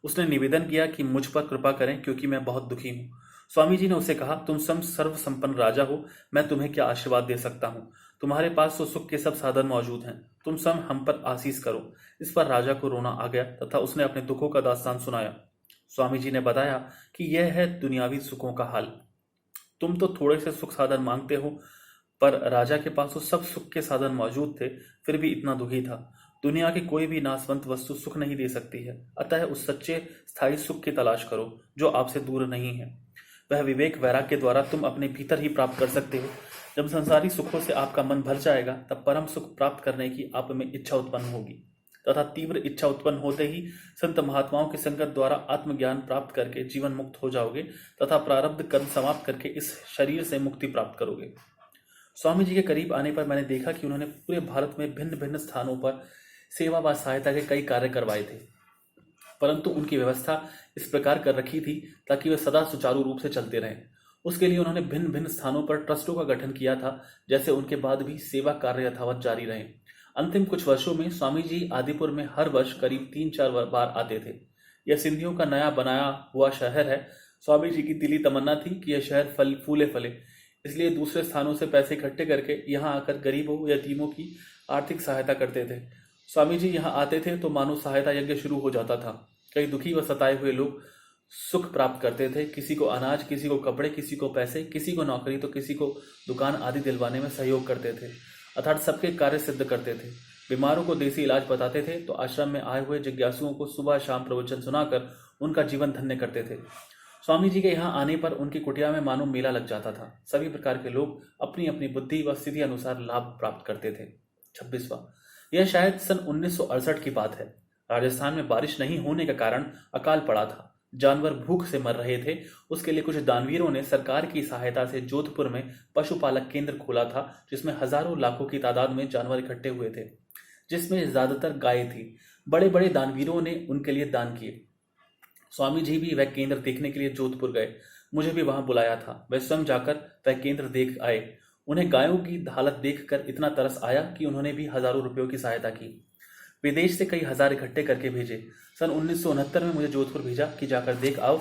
उसने निवेदन किया कि मुझ पर कृपा करें क्योंकि मैं बहुत दुखी हूं। स्वामी जी ने उसे कहा, तुम स्वयं सर्व संपन्न राजा हो, मैं तुम्हें क्या आशीर्वाद दे सकता हूं। तुम्हारे पास तो सुख के सब साधन मौजूद हैं, तुम स्वयं हम पर आशीष करो। इस पर राजा को रोना आ गया तथा उसने अपने दुखों का दास्तान सुनाया। स्वामी जी ने बताया कि यह है दुनियावी सुखों का हाल। तुम तो थोड़े से सुख साधन मांगते हो, पर राजा के पास तो सब सुख के साधन मौजूद थे, फिर भी इतना दुखी था। दुनिया की कोई भी नाशवंत वस्तु सुख नहीं दे सकती है, अतः उस सच्चे स्थायी सुख की तलाश करो जो आपसे दूर नहीं है। वह विवेक वैराग्य के द्वारा तुम अपने भीतर ही प्राप्त कर सकते हो। जब संसारी सुखों से आपका मन भर जाएगा तब परम सुख प्राप्त करने की आप में इच्छा उत्पन्न होगी तथा तीव्र इच्छा उत्पन्न होते ही संत महात्माओं की संगत द्वारा आत्मज्ञान प्राप्त करके जीवन मुक्त हो जाओगे तथा प्रारब्ध कर्म समाप्त करके इस शरीर से मुक्ति प्राप्त करोगे। स्वामी जी के करीब आने पर मैंने देखा कि उन्होंने पूरे भारत में भिन्न भिन्न स्थानों पर सेवा व सहायता के कई कार्य करवाए थे, परंतु उनकी व्यवस्था इस प्रकार कर रखी थी ताकि वे सदा सुचारू रूप से चलते रहें। उसके लिए उन्होंने भिन्न भिन्न स्थानों पर ट्रस्टों का गठन किया था, जैसे उनके बाद भी सेवा कार्य यथावत जारी रहे। अंतिम कुछ वर्षों में स्वामी जी आदिपुर में हर वर्ष करीब 3-4 बार आते थे। यह सिंधियों का नया बनाया हुआ शहर है। स्वामी जी की दिली तमन्ना थी कि यह शहर फूले फले, इसलिए दूसरे स्थानों से पैसे इकट्ठे करके यहाँ आकर गरीबों यतीमों की आर्थिक सहायता करते थे। स्वामी जी यहाँ आते थे तो मानव सहायता यज्ञ शुरू हो जाता था। कई दुखी व सताए हुए लोग सुख प्राप्त करते थे। किसी को अनाज, किसी को कपड़े, किसी को पैसे, किसी को नौकरी तो किसी को दुकान आदि दिलवाने में सहयोग करते थे, अर्थात सबके कार्य सिद्ध करते थे। बीमारों को देसी इलाज बताते थे तो आश्रम में आए हुए जिज्ञासुओं को सुबह शाम प्रवचन सुनाकर उनका जीवन धन्य करते थे। स्वामी जी के यहाँ आने पर उनकी कुटिया में मानो मेला लग जाता था। सभी प्रकार के लोग अपनी अपनी बुद्धि व स्थिति अनुसार लाभ प्राप्त करते थे। 26वां यह शायद सन 1968 की बात है। राजस्थान में बारिश नहीं होने के कारण अकाल पड़ा था। जानवर भूख से मर रहे थे। उसके लिए कुछ दानवीरों ने सरकार की सहायता से जोधपुर में पशुपालक केंद्र खोला था, जिसमें हजारों लाखों की तादाद में जानवर इकट्ठे हुए थे, जिसमें ज्यादातर गायें थी। बड़े बड़े दानवीरों ने उनके लिए दान किए। स्वामी जी भी वह केंद्र देखने के लिए जोधपुर गए। मुझे भी वहां बुलाया था। वे स्वयं जाकर वह केंद्र देख आए। उन्हें गायों की हालत देखकर इतना तरस आया कि उन्होंने भी हजारों रुपयों की सहायता की। विदेश से कई हजार इकट्ठे करके भेजे। सन 1969 में मुझे जोधपुर भेजा कि जाकर देख आओ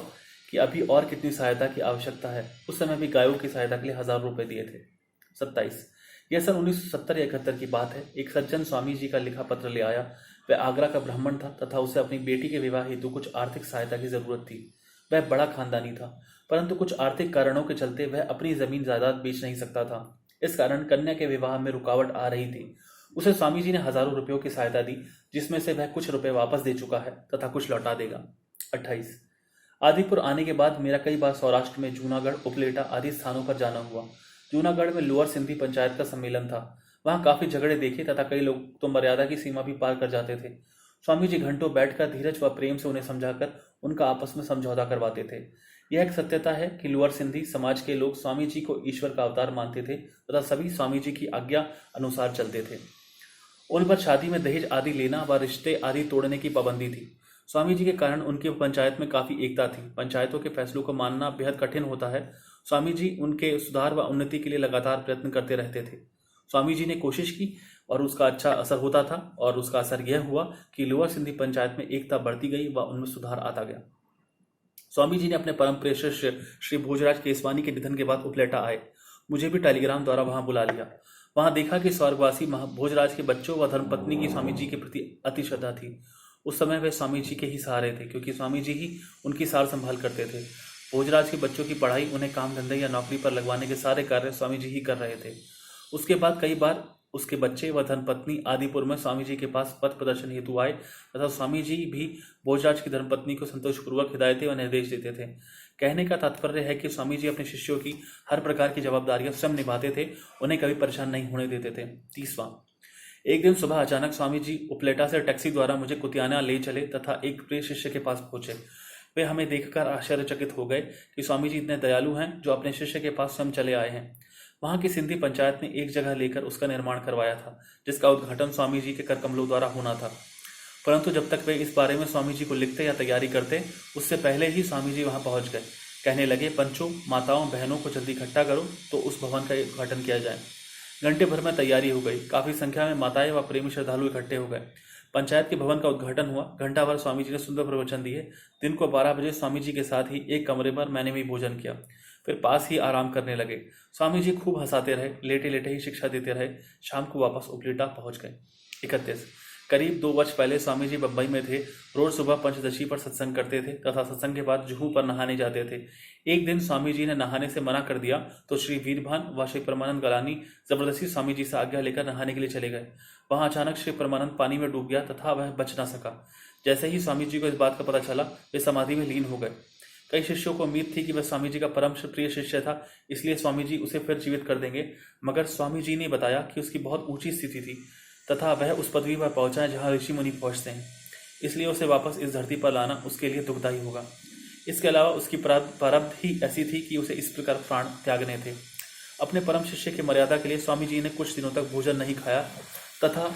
कि अभी और कितनी सहायता की आवश्यकता है। उस समय भी गायों की सहायता के लिए हजारों रुपए दिए थे। 27 यह सन 1970 या 71 की बात है। एक सज्जन स्वामी जी का लिखा पत्र ले आया। वह आगरा का ब्राह्मण था तथा उसे अपनी बेटी के विवाह हेतु कुछ आर्थिक सहायता की जरूरत थी। वह बड़ा खानदानी था, परंतु कुछ आर्थिक कारणों के चलते वह अपनी जमीन जायदाद बेच नहीं सकता था। इस कारण कन्या के विवाह में रुकावट आ रही थी। उसे स्वामी जी ने हजारों रुपयों की सहायता दी, जिसमें से वह कुछ रुपए वापस दे चुका है तथा कुछ लौटा देगा। 28। आदिपुर आने के बाद मेरा कई बार सौराष्ट्र में जूनागढ़, उपलेटा आदि स्थानों पर जाना हुआ। जूनागढ़ में लोअर सिंधी पंचायत का सम्मेलन था। वहां काफी झगड़े देखे तथा कई लोग तो मर्यादा की सीमा भी पार कर जाते थे। स्वामी जी घंटों बैठकर धीरज व प्रेम से उन्हें समझाकर उनका आपस में समझौता करवाते थे। यह एक सत्यता है कि लोअर सिंधी समाज के लोग स्वामी जी को ईश्वर का अवतार मानते थे तथा सभी स्वामी जी की आज्ञा अनुसार चलते थे। उन पर शादी में दहेज आदि लेना व रिश्ते आदि तोड़ने की पाबंदी थी। स्वामी जी के कारण उनकी पंचायत में काफी एकता थी। पंचायतों के फैसलों को मानना बेहद कठिन होता है। स्वामी जी उनके सुधार व उन्नति के लिए लगातार प्रयत्न करते रहते थे। स्वामी जी ने कोशिश की और उसका अच्छा असर होता था, और उसका असर यह हुआ कि लोअर सिंधी पंचायत में एकता बढ़ती गई व उनमें सुधार आता गया। स्वामी जी ने अपने परम प्रिय शिष्य श्री भोजराज केसवानी के निधन के बाद उपलेटा आए। मुझे भी टेलीग्राम द्वारा वहां बुला लिया। वहां देखा कि स्वर्गवासी भोजराज के बच्चों व धर्मपत्नी की स्वामी जी के प्रति अति श्रद्धा थी। उस समय वे स्वामी जी के ही सहारे थे, क्योंकि स्वामी जी ही उनकी सार संभाल करते थे। भोजराज के बच्चों की पढ़ाई, उन्हें काम धंधे या नौकरी पर लगवाने के सारे कार्य स्वामी जी ही कर रहे थे। उसके बाद कई बार उसके बच्चे व धर्मपत्नी आदिपुर में स्वामी जी के पास पथ प्रदर्शन हेतु आए तथा स्वामी जी भी भोजराज की धर्मपत्नी को संतोषपूर्वक हिदायतें व निर्देश देते थे। कहने का तात्पर्य है कि स्वामी जी अपने शिष्यों की हर प्रकार की जवाबदारियां स्वयं निभाते थे, उन्हें कभी परेशान नहीं होने देते थे। 30वां। एक दिन सुबह अचानक स्वामी जी उपलेटा से टैक्सी द्वारा मुझे कुतियाना ले चले तथा एक प्रिय शिष्य के पास पहुंचे। वे हमें देखकर आश्चर्यचकित हो गए कि स्वामी जी इतने दयालु हैं जो अपने शिष्य के पास स्वयं चले आए हैं। वहां की सिंधी पंचायत ने एक जगह लेकर उसका निर्माण करवाया था, जिसका उद्घाटन स्वामी जी के कर कमलों द्वारा होना था। परंतु जब तक वे इस बारे में स्वामी जी को लिखते या तैयारी करते, उससे पहले ही स्वामी जी वहां पहुंच गए। कहने लगे, पंचों, माताओं, बहनों को जल्दी इकट्ठा करो तो उस भवन का उद्घाटन किया जाए। घंटे भर में तैयारी हो गई। काफी संख्या में माताएं व प्रेमी श्रद्धालु इकट्ठे हो गए। पंचायत के भवन का उद्घाटन हुआ। घंटा भर स्वामी जी ने सुंदर प्रवचन दिए। दिन को 12 बजे स्वामी जी के साथ ही एक कमरे पर मैंने भी भोजन किया, फिर पास ही आराम करने लगे। स्वामी जी खूब हंसाते रहे, लेटे लेटे ही शिक्षा देते रहे। शाम को वापस उपलेटा पहुंच गए। 31। करीब 2 वर्ष पहले स्वामी जी बम्बई में थे। रोज सुबह पंचदशी पर सत्संग करते थे तथा सत्संग के बाद जुहू पर नहाने जाते थे। एक दिन स्वामी जी ने नहाने से मना कर दिया तो श्री वीरभान व श्री परमानंद गलानी जबरदस्ती स्वामी जी से आज्ञा लेकर नहाने के लिए चले गए। वहां अचानक श्री परमानंद पानी में डूब गया तथा वह बच न सका। जैसे ही स्वामी जी को इस बात का पता चला, वे समाधि में लीन हो गए। कई शिष्यों को उम्मीद थी कि वह स्वामी जी का परम प्रिय शिष्य था, इसलिए स्वामी जी उसे फिर जीवित कर देंगे, मगर स्वामी जी ने बताया कि उसकी बहुत ऊंची स्थिति थी तथा वह उस पदवी पर पहुंचा है जहां ऋषि मुनि पहुंचते हैं, इसलिए उसे वापस इस धरती पर लाना उसके लिए दुखदायी होगा। इसके अलावा उसकी प्रारब्ध ही ऐसी थी कि उसे इस प्रकार प्राण त्यागने थे। अपने परम शिष्य की मर्यादा के लिए स्वामी जी ने कुछ दिनों तक भोजन नहीं खाया तथा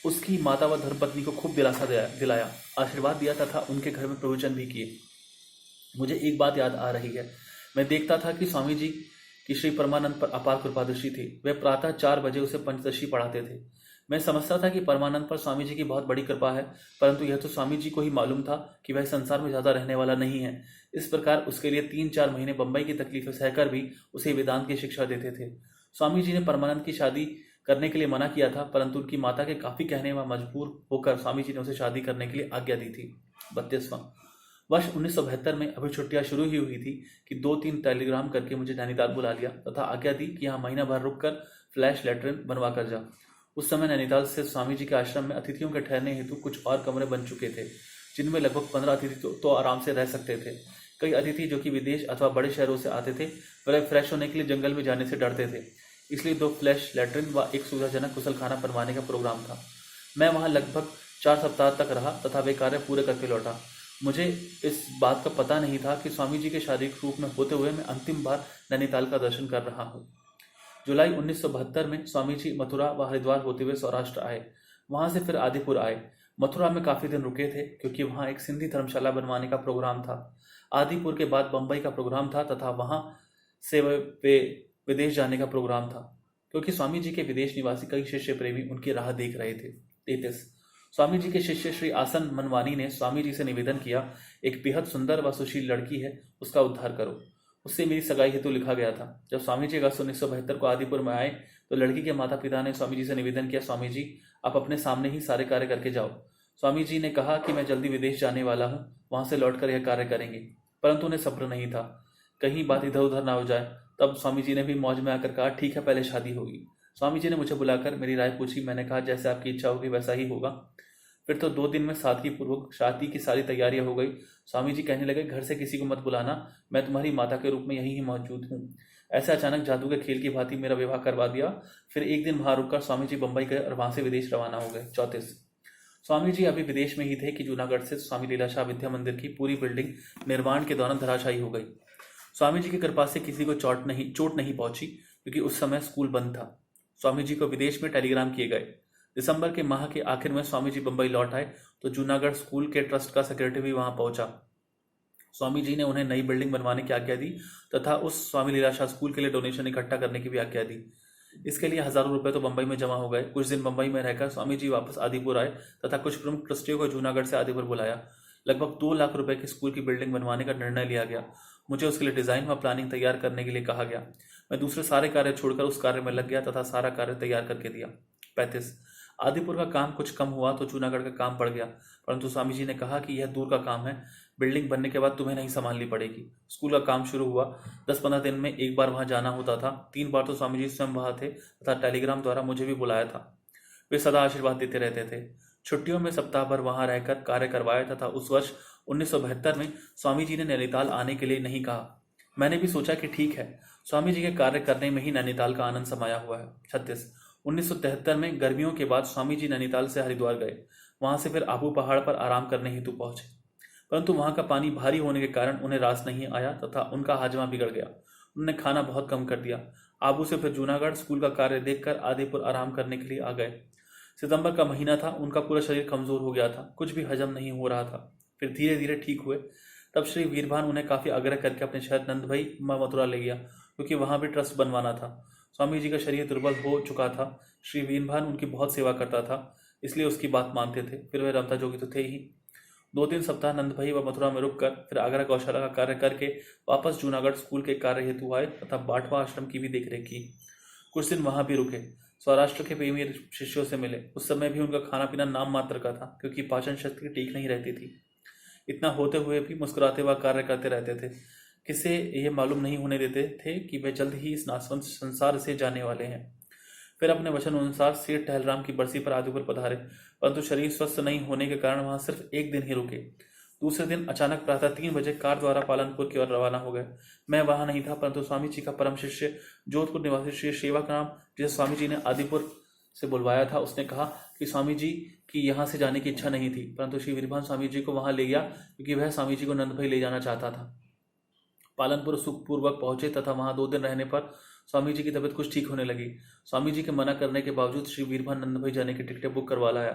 उसकी माता व धर्मपत्नी को खूब दिलासा दिलाया, आशीर्वाद दिया तथा उनके घर में प्रवचन भी किए। मुझे एक बात याद आ रही है। मैं देखता था कि स्वामी जी की श्री परमानंद पर अपार कृपादृष्टि थी। वे प्रातः 4 बजे उसे पंचदशी पढ़ाते थे। मैं समझता था कि परमानंद पर स्वामी जी की बहुत बड़ी कृपा है, परंतु यह तो स्वामी जी को ही मालूम था कि वह संसार में ज्यादा रहने वाला नहीं है। इस प्रकार उसके लिए 3-4 महीने बंबई की तकलीफें सहकर भी उसे वेदांत की शिक्षा देते थे। स्वामी जी ने परमानंद की शादी करने के लिए मना किया था, परंतु उनकी माता के काफी कहने में मजबूर होकर स्वामी जी ने उसे शादी करने के लिए आज्ञा दी थी। 32वां। वर्ष 1972 में अभी छुट्टियां शुरू ही हुई थी कि 2-3 टेलीग्राम करके मुझे नैनीताल बुला लिया तथा आज्ञा दी कि यहाँ महीना भर रुककर फ्लैश लेटरिन बनवा कर जा। उस समय नैनीताल से स्वामी जी के आश्रम में अतिथियों के ठहरने हेतु कुछ और कमरे बन चुके थे, जिनमें लगभग 15 अतिथि तो आराम से रह सकते थे। कई अतिथि जो कि विदेश अथवा बड़े शहरों से आते थे, वे फ्रेश होने के लिए जंगल में जाने से डरते थे, इसलिए 2 फ्लैश लेटरिन व एक सुविधाजनक गुसलखाना बनवाने का प्रोग्राम था। मैं वहां लगभग 4 सप्ताह तक रहा तथा वे कार्य पूरे करके लौटा। मुझे इस बात का पता नहीं था कि स्वामी जी के शारीरिक रूप में होते हुए मैं अंतिम बार नैनीताल का दर्शन कर रहा हूँ। जुलाई 1972 में स्वामी जी मथुरा व हरिद्वार होते हुए सौराष्ट्र आए। वहां से फिर आदिपुर आए। मथुरा में काफी दिन रुके थे क्योंकि वहां एक सिंधी धर्मशाला बनवाने का प्रोग्राम था। आदिपुर के बाद बंबई का प्रोग्राम था तथा वहां से वे विदेश जाने का प्रोग्राम था, क्योंकि स्वामी जी के विदेश निवासी कई शिष्य प्रेमी उनकी राह देख रहे थे। 33। स्वामी जी के शिष्य श्री आसन मनवानी ने स्वामी जी से निवेदन किया, एक बेहद सुंदर व सुशील लड़की है, उसका उद्धार करो। उससे मेरी सगाई हेतु लिखा गया था। जब स्वामी जी अगस्त 1972 को आदिपुर में आए तो लड़की के माता पिता ने स्वामी जी से निवेदन किया, स्वामी जी आप अपने सामने ही सारे कार्य करके जाओ। स्वामी जी ने कहा कि मैं जल्दी विदेश जाने वाला हूँ, वहां से लौटकर यह कार्य करेंगे, परंतु उन्हें सब्र नहीं था, कहीं बात इधर उधर ना हो जाए। तब स्वामी जी ने भी मौज में आकर कहा, ठीक है, पहले शादी होगी। स्वामी जी ने मुझे बुलाकर मेरी राय पूछी। मैंने कहा, जैसे आपकी इच्छा होगी वैसा ही होगा। फिर तो 2 दिन में सादगी पूर्वक शादी की सारी तैयारियां हो गई। स्वामी जी कहने लगे, घर से किसी को मत बुलाना, मैं तुम्हारी माता के रूप में यहीं ही मौजूद हूँ। ऐसे अचानक जादू के खेल की भांति मेरा विवाह करवा दिया। फिर एक दिन वहां रुककर स्वामी जी बंबई गए और वहां से विदेश रवाना हो गए। 34। स्वामी जी अभी विदेश में ही थे कि जूनागढ़ से स्वामी लीलाशाह विद्या मंदिर की पूरी बिल्डिंग निर्माण के दौरान धराशायी हो गई। स्वामी जी की कृपा से किसी को चोट नहीं पहुंची, क्योंकि उस समय स्कूल बंद था। स्वामी जी को विदेश में टेलीग्राम किए गए। दिसंबर के माह के आखिर में स्वामी जी बंबई लौट आए तो जूनागढ़ स्कूल के ट्रस्ट का सेक्रेटरी भी वहां पहुंचा। स्वामी जी ने उन्हें नई बिल्डिंग बनवाने की आज्ञा दी तथा उस स्वामी लीलाशाह स्कूल के लिए डोनेशन इकट्ठा करने की भी आज्ञा दी। इसके लिए हजारों रुपए तो बंबई में जमा हो गए। कुछ दिन बंबई में रहकर स्वामी जी वापस आदिपुर आए तथा कुछ प्रमुख ट्रस्टियों को जूनागढ़ से आदिपुर बुलाया। लगभग 2 लाख रुपए की स्कूल की बिल्डिंग बनवाने का निर्णय लिया गया। मुझे उसके लिए डिजाइन व प्लानिंग तैयार करने के लिए कहा गया। मैं दूसरे सारे कार्य छोड़कर उस कार्य में लग गया तथा सारा कार्य तैयार करके दिया। 35। आदिपुर का काम कुछ कम हुआ तो जूनागढ़ का काम बढ़ गया, परंतु स्वामी जी ने कहा कि यह दूर का काम है, बिल्डिंग बनने के बाद तुम्हें नहीं संभालनी पड़ेगी। स्कूल का काम शुरू हुआ। 10-15 दिन में एक बार वहां जाना होता था। 3 बार तो स्वामी जी स्वयं वहां थे तथा टेलीग्राम द्वारा मुझे भी बुलाया था। वे सदा आशीर्वाद देते रहते थे। छुट्टियों में सप्ताह भर वहां रहकर कार्य करवाए तथा उस वर्ष 1972 में स्वामी जी ने नैनीताल आने के लिए नहीं कहा। मैंने भी सोचा कि ठीक है, स्वामी जी के कार्य करने में ही नैनीताल का आनंद समाया हुआ है। 36। 1973 में गर्मियों के बाद स्वामी जी नैनीताल से हरिद्वार गए। वहां से फिर आबू पहाड़ पर आराम करने हेतु पहुंचे, परंतु वहां का पानी भारी होने के कारण उन्हें रास नहीं आया तथा उनका हाजमा बिगड़ गया। उन्होंने खाना बहुत कम कर दिया। आबू से फिर जूनागढ़ स्कूल का कार्य देखकर आदिपुर आराम करने के लिए आ गए। सितंबर का महीना था। उनका पूरा शरीर कमजोर हो गया था, कुछ भी हजम नहीं हो रहा था। फिर धीरे धीरे ठीक हुए। तब श्री वीरभान उन्हें काफी आग्रह करके अपने शहर नंदभई मथुरा ले गया, क्योंकि वहां भी ट्रस्ट बनवाना था। स्वामी जी का शरीर दुर्बल हो चुका था। श्री वीरभान उनकी बहुत सेवा करता था, इसलिए उसकी बात मानते थे। फिर वे रमता जोगी तो थे ही। 2-3 सप्ताह नंदभई व मथुरा में रुककर फिर आगरा गौशाला का कार्य करके वापस जूनागढ़ स्कूल के कार्य हेतु आए तथा बाटवा आश्रम की भी देखरेख की। कुछ दिन वहां भी रुके। सौराष्ट्र के प्रेमी शिष्यों से मिले। उस समय भी उनका खाना पीना नाम मात्र का था, क्योंकि पाचन शक्ति ठीक नहीं रहती थी। इतना होते हुए भी मुस्कुराते हुए कार्य करते रहते थे। किसे ये मालूम नहीं होने देते थे कि वे जल्द ही इस नासवंत संसार से जाने वाले हैं। फिर अपने वचन अनुसार सेठ टहलराम की बरसी पर आदिपुर पधारे, परंतु शरीर स्वस्थ नहीं होने के कारण वहां सिर्फ 1 दिन ही रुके। दूसरे दिन अचानक प्रातः 3 बजे कार द्वारा पालनपुर की ओर रवाना हो गए। मैं वहां नहीं था, परंतु स्वामी जी का परम शिष्य जोधपुर निवासी श्री सेवाराम, जिसे स्वामी जी ने आदिपुर से बुलवाया था, उसने कहा कि स्वामी जी की यहाँ से जाने की इच्छा नहीं थी, परंतु श्री वीरभान स्वामी जी को वहां ले गया, क्योंकि वह स्वामी जी को नंदभई ले जाना चाहता था। पालनपुर सुखपूर्वक पहुंचे तथा वहां 2 दिन रहने पर स्वामी जी की तबीयत कुछ ठीक होने लगी। स्वामी जी के मना करने के बावजूद श्री वीरभान नंदभई जाने की टिकटें बुक करवा लाया,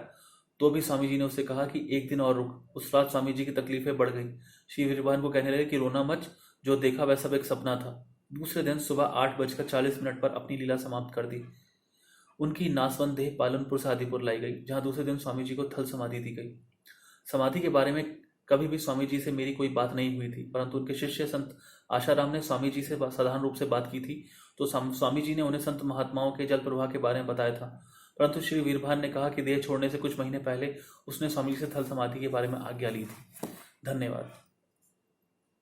तो भी स्वामी जी ने उससे कहा कि 1 दिन और रुक। उस रात स्वामी जी की तकलीफें बढ़ गई। श्री वीरभान को कहने लगे कि रोना मत, जो देखा वह सब एक सपना था। दूसरे दिन सुबह 8:40 पर अपनी लीला समाप्त कर दी। उनकी नासवंत देह पालनपुर से आदिपुर लाई गई, जहां दूसरे दिन स्वामी जी को थल समाधि दी गई। समाधि के बारे में कभी भी स्वामी जी से मेरी कोई बात नहीं हुई थी, परंतु उनके शिष्य संत आशाराम ने स्वामी जी से साधारण रूप से बात की थी, तो स्वामी जी ने उन्हें संत महात्माओं के जल प्रवाह के बारे में बताया था। परंतु श्री वीरभान ने कहा कि देह छोड़ने से कुछ महीने पहले उसने स्वामी जी से थल समाधि के बारे में आज्ञा ली थी। धन्यवाद।